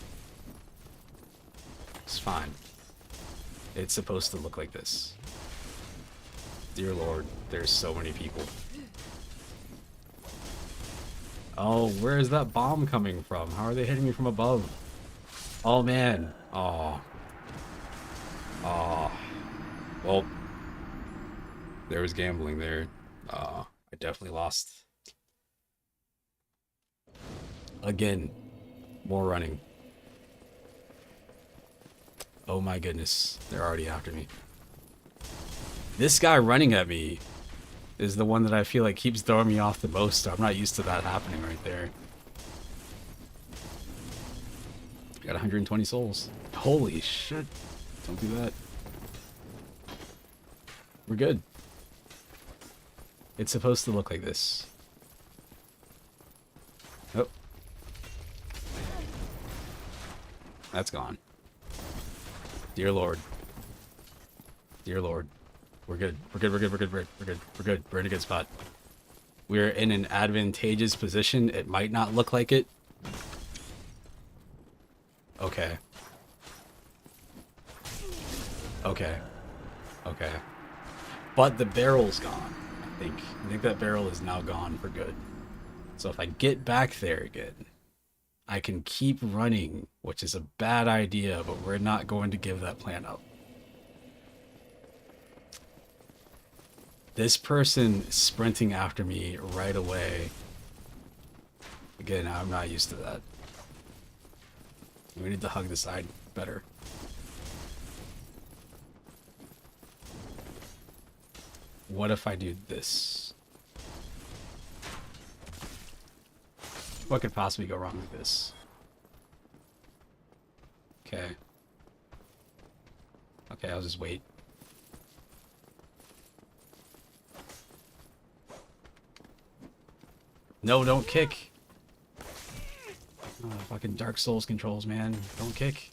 It's fine. It's supposed to look like this. Dear Lord, there's so many people. Oh, where is that bomb coming from? How are they hitting me from above? Oh man. Oh. Oh. Well, there was gambling there. I definitely lost. Again, more running. Oh my goodness, they're already after me. This guy running at me is the one that I feel like keeps throwing me off the most. I'm not used to that happening right there. Got 120 souls. Holy shit. Don't do that. We're good. It's supposed to look like this. Oh. That's gone. Dear Lord. Dear Lord. We're good. We're good. We're good. We're good. We're good. We're good. We're in a good spot. We're in an advantageous position. It might not look like it. Okay. Okay. Okay. But the barrel's gone, I think. I think that barrel is now gone for good. So if I get back there again, I can keep running, which is a bad idea, but we're not going to give that plan up. This person sprinting after me right away. Again, I'm not used to that. We need to hug the side better. What if I do this? What could possibly go wrong with this? Okay. Okay, I'll just wait. No, don't kick. Oh, fucking Dark Souls controls, man. Don't kick.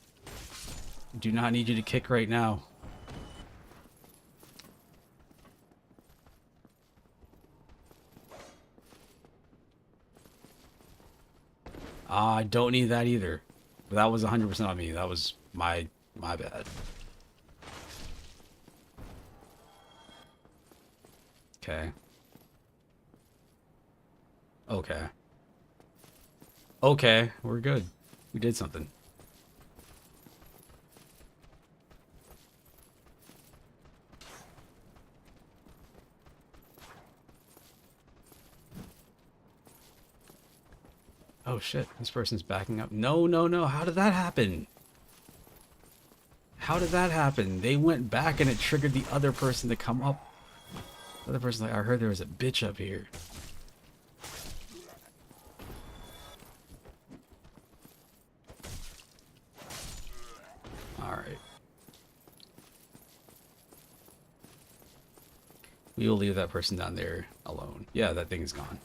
Do not need you to kick right now. I don't need that either. But that was 100% on me. That was my bad. Okay. Okay. Okay, we're good. We did something. Oh shit, this person's backing up. No, no, no, how did that happen? How did that happen? They went back and it triggered the other person to come up. The other person's like, I heard there was a bitch up here. Alright. We will leave that person down there alone. Yeah, that thing is gone.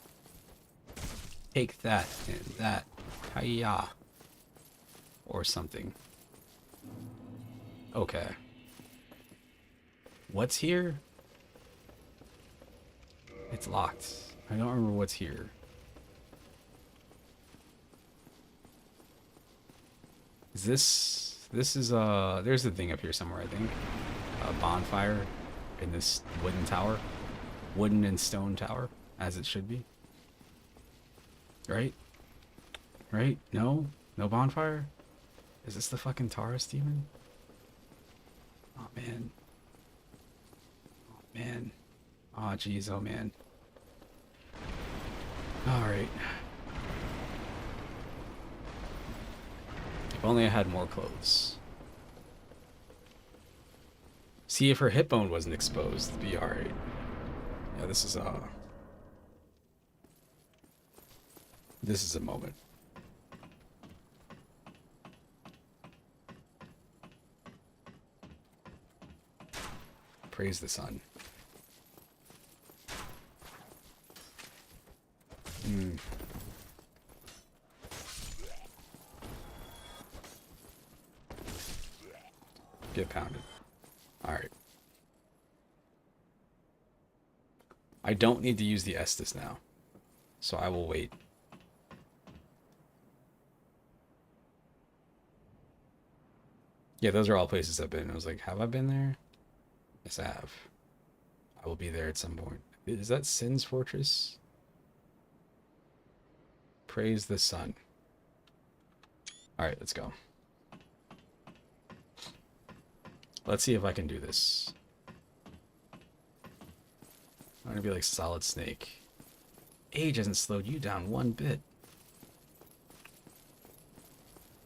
Take that and that. Hiya. Or something. Okay. What's here? It's locked. I don't remember what's here. Is this... This is, there's the thing up here somewhere, I think. A bonfire in this wooden tower. Wooden and stone tower, as it should be. Right? Right? No? No bonfire? Is this the fucking Taurus demon? Oh, man. Oh, man. Oh, jeez, oh, man. Alright. If only I had more clothes. See if her hip bone wasn't exposed. It'd be alright. Yeah, this is a moment. Praise the sun. Get pounded. Alright. I don't need to use the Estus now. So I will wait. Yeah, those are all places I've been. I was like, have I been there? Yes, I have. I will be there at some point. Is that Sin's Fortress? Praise the sun. Alright, let's go. Let's see if I can do this. I'm gonna be like Solid Snake. Age hasn't slowed you down one bit.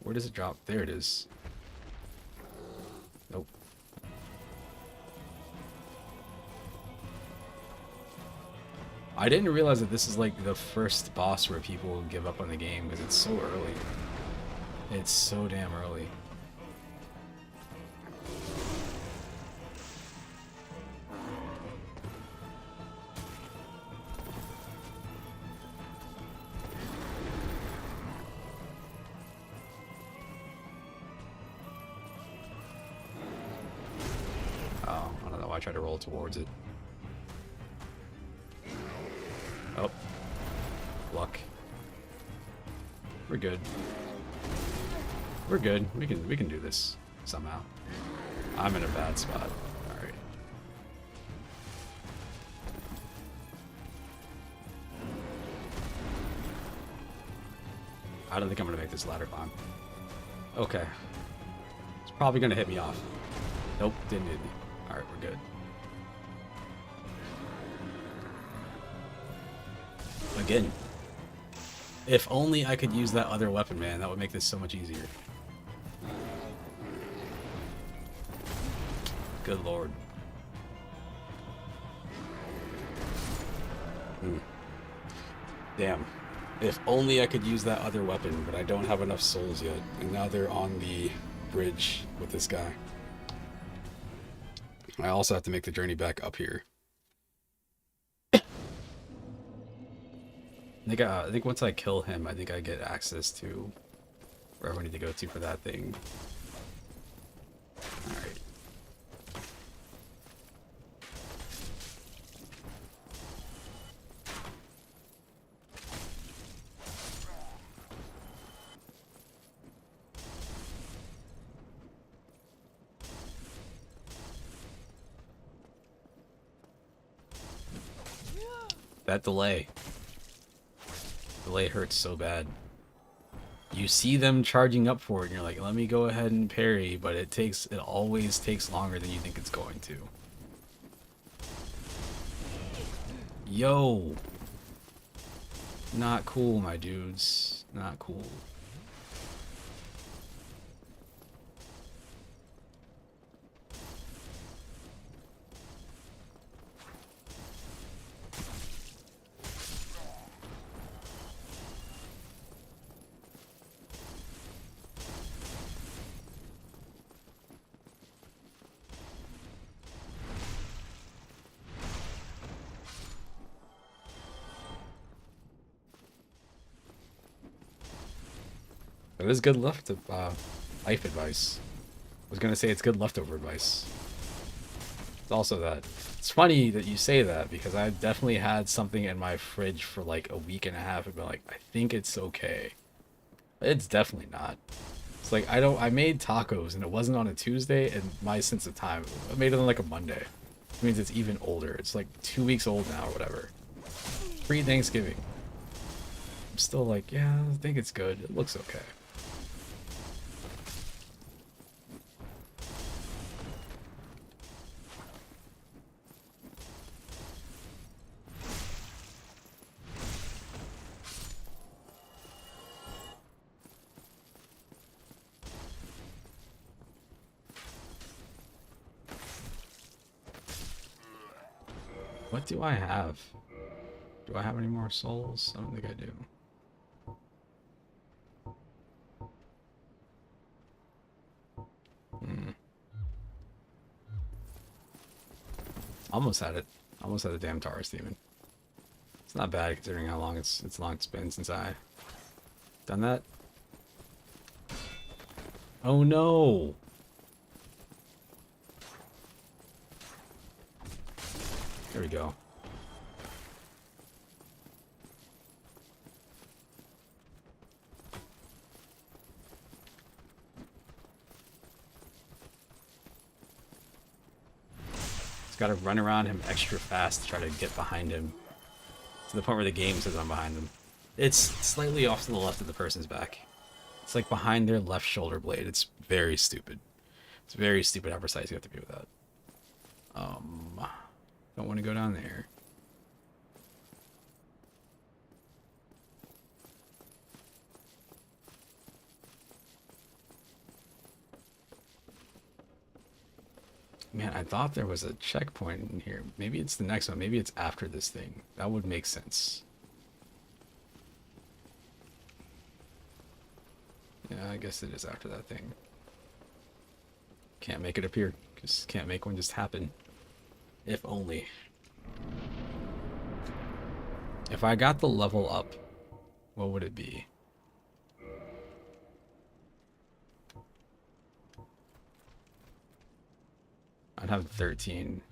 Where does it drop? There it is. Nope. I didn't realize that this is like the first boss where people will give up on the game because it's so early. It's so damn early. Oh, I don't know why I tried to roll towards it. Oh. Luck. We're good. We're good. We can do this somehow. I'm in a bad spot. Alright. I don't think I'm gonna make this ladder climb. Okay. It's probably gonna hit me off. Nope, didn't hit me. Alright, we're good. Again. If only I could use that other weapon, man. That would make this so much easier. Good lord. Damn. If only I could use that other weapon, but I don't have enough souls yet. And now they're on the bridge with this guy. I also have to make the journey back up here. I think once I kill him, I think I get access to wherever I need to go to for that thing. Alright. That delay. Delay hurts so bad. You see them charging up for it, and you're like, let me go ahead and parry, but it always takes longer than you think it's going to. Yo! Not cool, my dudes. Not cool. It is good life advice. I was gonna say it's good leftover advice. It's also that. It's funny that you say that because I've definitely had something in my fridge for like a week and a half and been like, I think it's okay. It's definitely not. It's like I made tacos and it wasn't on a Tuesday, and my sense of time, I made it on like a Monday. It means it's even older. It's like 2 weeks old now or whatever. Pre-Thanksgiving. I'm still like, yeah, I think it's good. It looks okay. What do I have? Do I have any more souls? I don't think I do. Almost had it. Almost had the damn Taurus demon. It's not bad considering how long it's been since I done that. Oh no! There we go. Just gotta run around him extra fast to try to get behind him. To the point where the game says I'm behind them. It's slightly off to the left of the person's back. It's like behind their left shoulder blade. It's very stupid. It's very stupid how precise you have to be with that. Don't want to go down there. Man, I thought there was a checkpoint in here. Maybe it's the next one. Maybe it's after this thing. That would make sense. Yeah, I guess it is after that thing. Can't make it appear. Just can't make one just happen. If only. If I got the level up, what would it be? I'd have 13.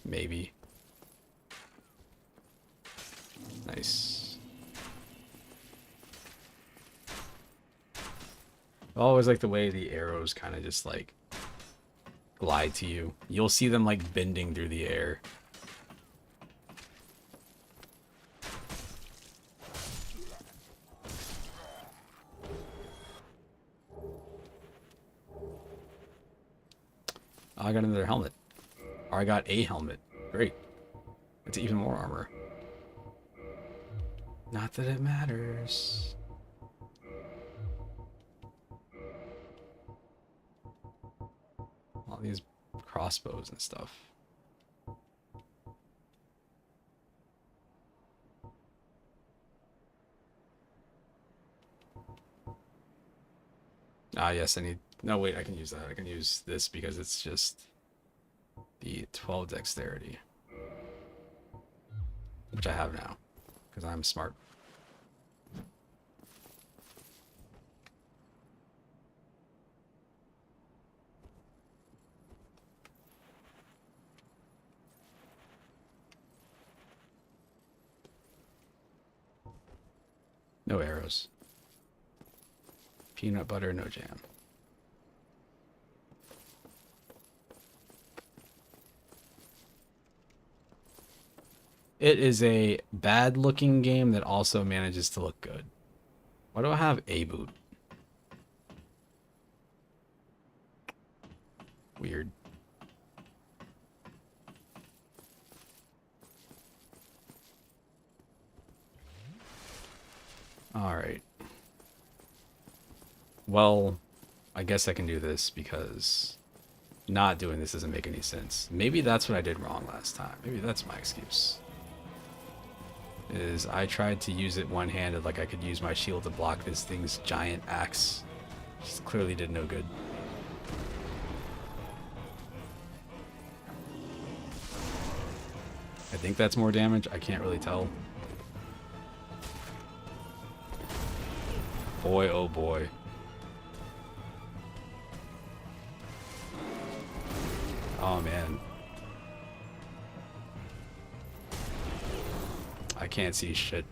Maybe. Nice. I always like the way the arrows kind of just like glide to you. You'll see them like bending through the air. Oh, I got another helmet. Or I got a helmet. Great. It's even more armor. Not that it matters. All these crossbows and stuff. Ah, yes, I need... No, wait, I can use that. I can use this because it's just the 12 dexterity. Which I have now, because I'm smart. No arrows. Peanut butter, no jam. It is a bad looking game that also manages to look good. Why do I have a boot? Weird. Alright. Well, I guess I can do this because not doing this doesn't make any sense. Maybe that's what I did wrong last time. Maybe that's my excuse. Is I tried to use it one-handed like I could use my shield to block this thing's giant axe. Just clearly did no good. I think that's more damage. I can't really tell. Boy, oh boy. Oh man. I can't see shit.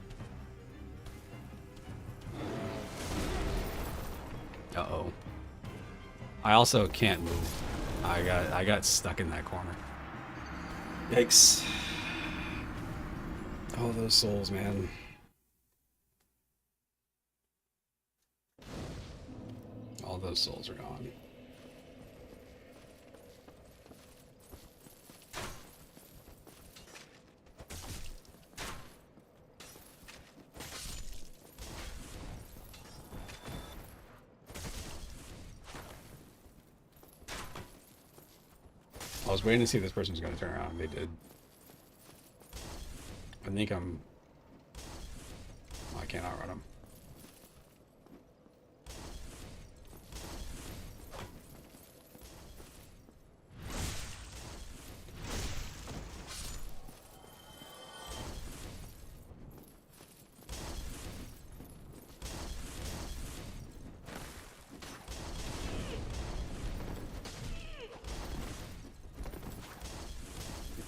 Uh-oh. I also can't move. I got stuck in that corner. Yikes. All those souls, man. All those souls are gone. I was waiting to see if this person was going to turn around. They did. I think I'm... I can't outrun him.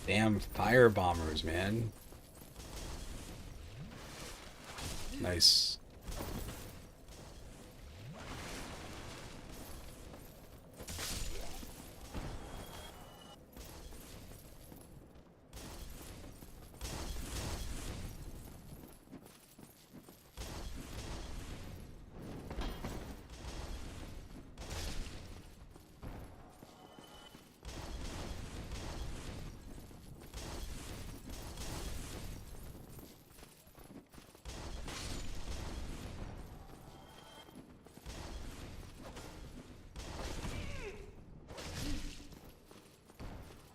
Damn fire bombers, man. Nice.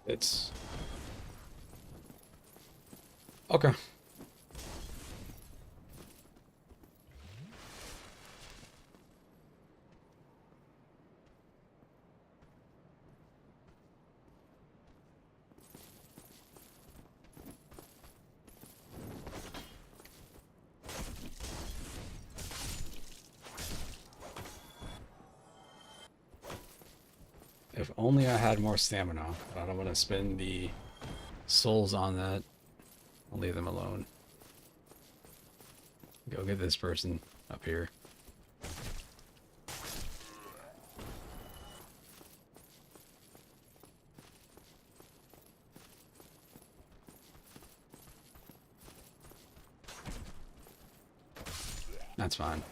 It's okay. If only I had more stamina, but I don't want to spend the souls on that. I'll leave them alone. Go get this person up here. That's fine.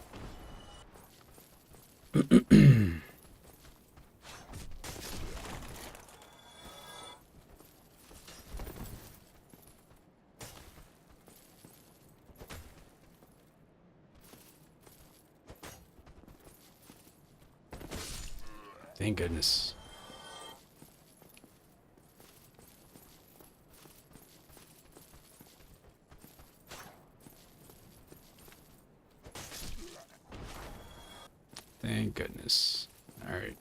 Thank goodness. Thank goodness. Alright.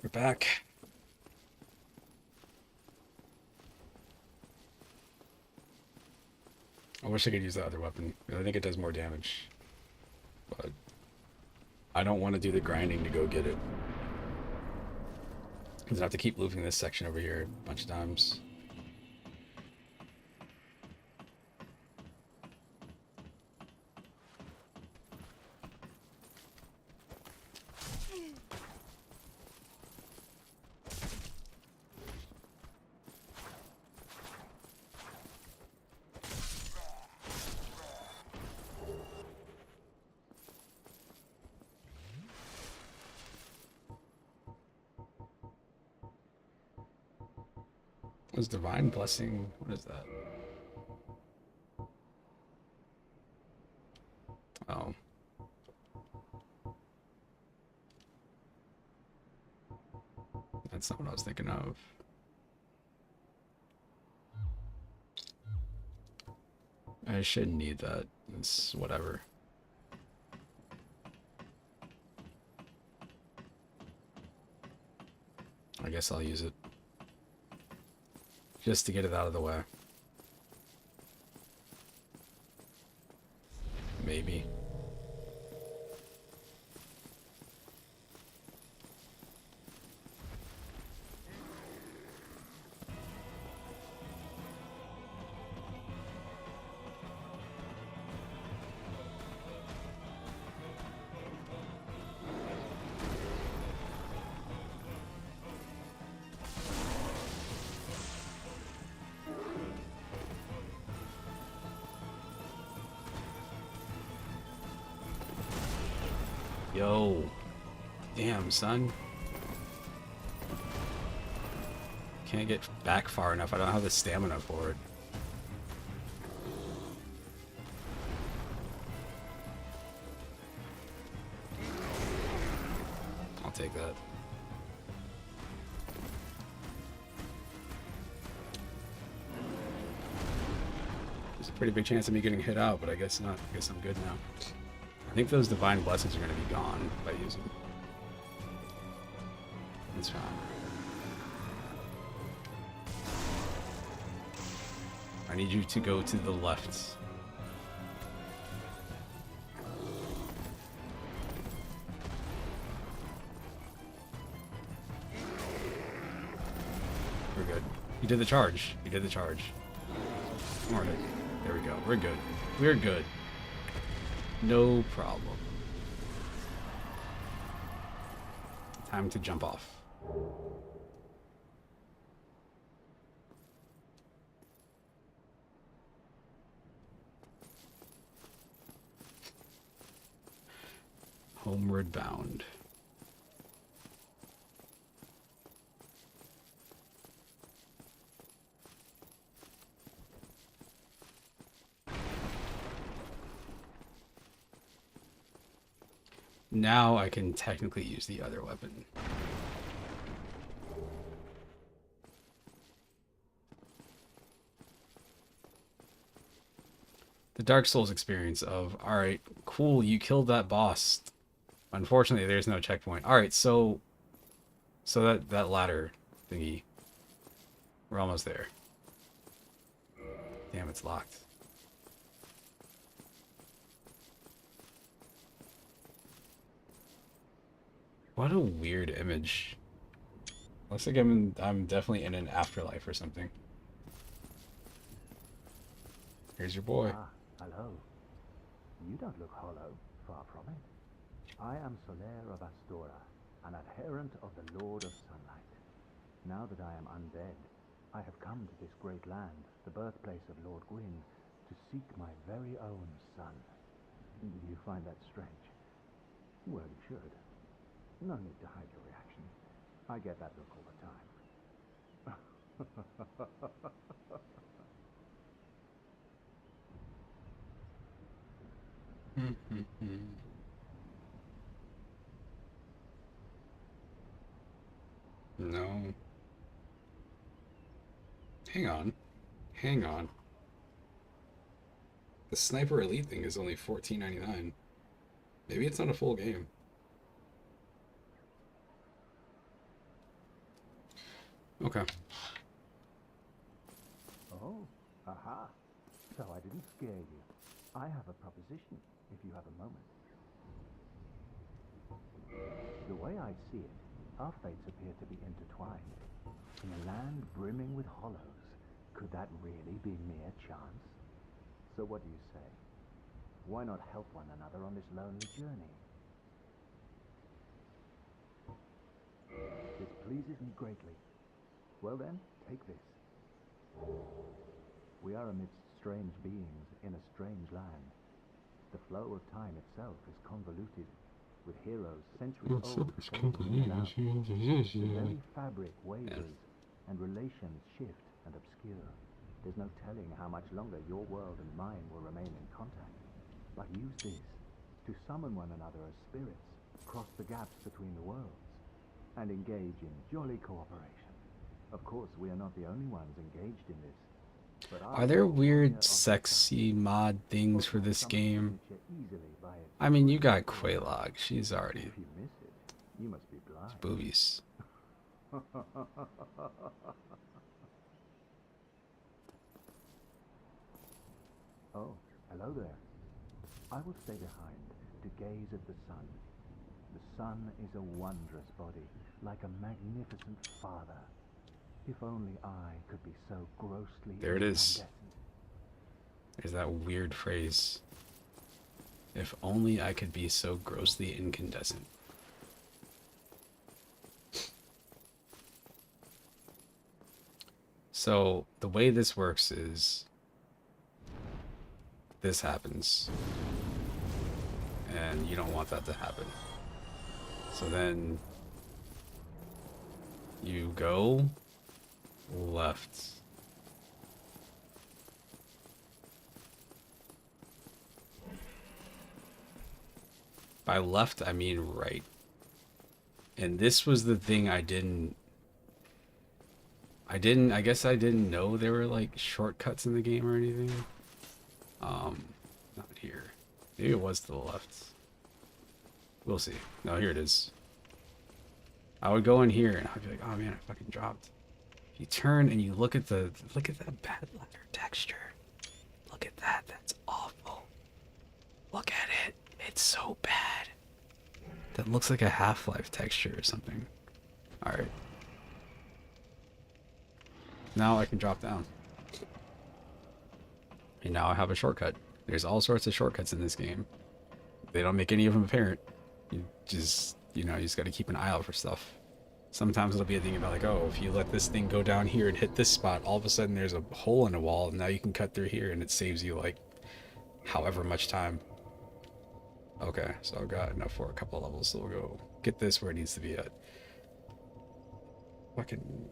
We're back. I wish I could use the other weapon. I think it does more damage. But I don't want to do the grinding to go get it. Because I have to keep looping this section over here a bunch of times. Was Divine Blessing? What is that? Oh. That's not what I was thinking of. I shouldn't need that. It's whatever. I guess I'll use it. Just to get it out of the way. Maybe. Yo. Damn, son. Can't get back far enough. I don't have the stamina for it. I'll take that. There's a pretty big chance of me getting hit out, but I guess not. I guess I'm good now. I think those Divine Blessings are going to be gone if I use them. That's fine. I need you to go to the left. We're good. You did the charge. You did the charge. Alright. There we go. We're good. We're good. No problem. Time to jump off. Homeward bound. Now I can technically use the other weapon. The Dark Souls experience of, alright, cool, you killed that boss. Unfortunately, there's no checkpoint. Alright, so that ladder thingy. We're almost there. Damn, it's locked. What a weird image. Looks like I'm definitely in an afterlife or something. Here's your boy. Ah, hello. You don't look hollow, far from it. I am Solaire of Astora, an adherent of the Lord of Sunlight. Now that I am undead, I have come to this great land, the birthplace of Lord Gwyn, to seek my very own son. You find that strange? Well, you should. No need to hide your reaction. I get that look all the time. No. Hang on. Hang on. The Sniper Elite thing is only $14.99. Maybe it's not a full game. Okay. Oh, aha. So I didn't scare you. I have a proposition, if you have a moment. The way I see it, our fates appear to be intertwined. In a land brimming with hollows, could that really be mere chance? So what do you say? Why not help one another on this lonely journey? This pleases me greatly. Well then, take this. We are amidst strange beings in a strange land. The flow of time itself is convoluted, with heroes centuries old fading in and out. The very fabric wavers, and relations shift and obscure. There's no telling how much longer your world and mine will remain in contact. But use this to summon one another as spirits, cross the gaps between the worlds, and engage in jolly cooperation. Of course, we are not the only ones engaged in this. But Are there weird sexy mod things for this game? I mean, you got Quelaag. She's already If you miss it, you must be blind. boobies. Oh, hello there. I will stay behind to gaze at the sun. The sun is a wondrous body, like a magnificent father. If only I could be so grossly There it is. incandescent. There's that weird phrase. If only I could be so grossly incandescent. So the way this works is this happens, and you don't want that to happen. So then you go left. By left, I mean right. And this was the thing I guess I didn't know there were like shortcuts in the game or anything. Not here. Maybe it was to the left. We'll see. No, here it is. I would go in here and I'd be like, oh man, I fucking dropped. You turn and you look at that bad leather texture. Look at that. That's awful. Look at it. It's so bad. That looks like a Half-Life texture or something. Alright. Now I can drop down. And now I have a shortcut. There's all sorts of shortcuts in this game. They don't make any of them apparent. You just gotta keep an eye out for stuff. Sometimes it'll be a thing about like, oh, if you let this thing go down here and hit this spot, all of a sudden there's a hole in the wall, and now you can cut through here, and it saves you like however much time. Okay, so I've got enough for a couple of levels, so we'll go get this where it needs to be at. Fucking...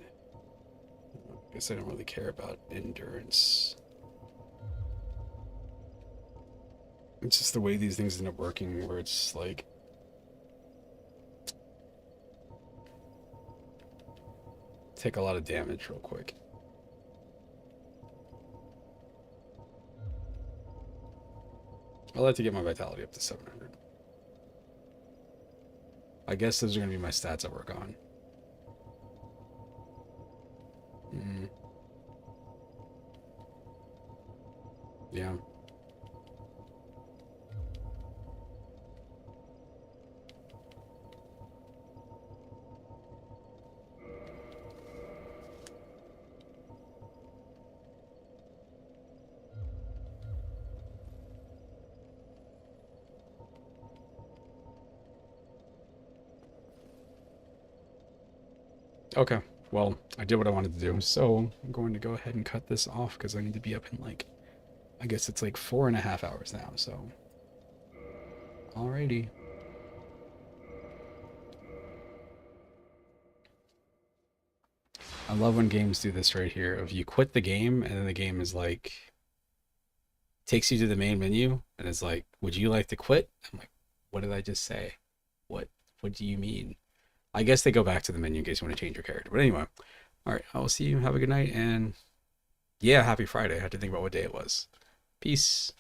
I guess I don't really care about endurance. It's just the way these things end up working, where it's like... take a lot of damage real quick. I'd like to get my vitality up to 700. I guess those are going to be my stats I work on. Yeah. Okay, well, I did what I wanted to do, so I'm going to go ahead and cut this off because I need to be up in like, I guess it's like 4.5 hours now, so. Alrighty. I love when games do this right here. If you quit the game and then the game is like, takes you to the main menu and it's like, would you like to quit? I'm like, what did I just say? What do you mean? I guess they go back to the menu in case you want to change your character. But anyway, all right, I will see you. Have a good night. And yeah, happy Friday. I had to think about what day it was. Peace.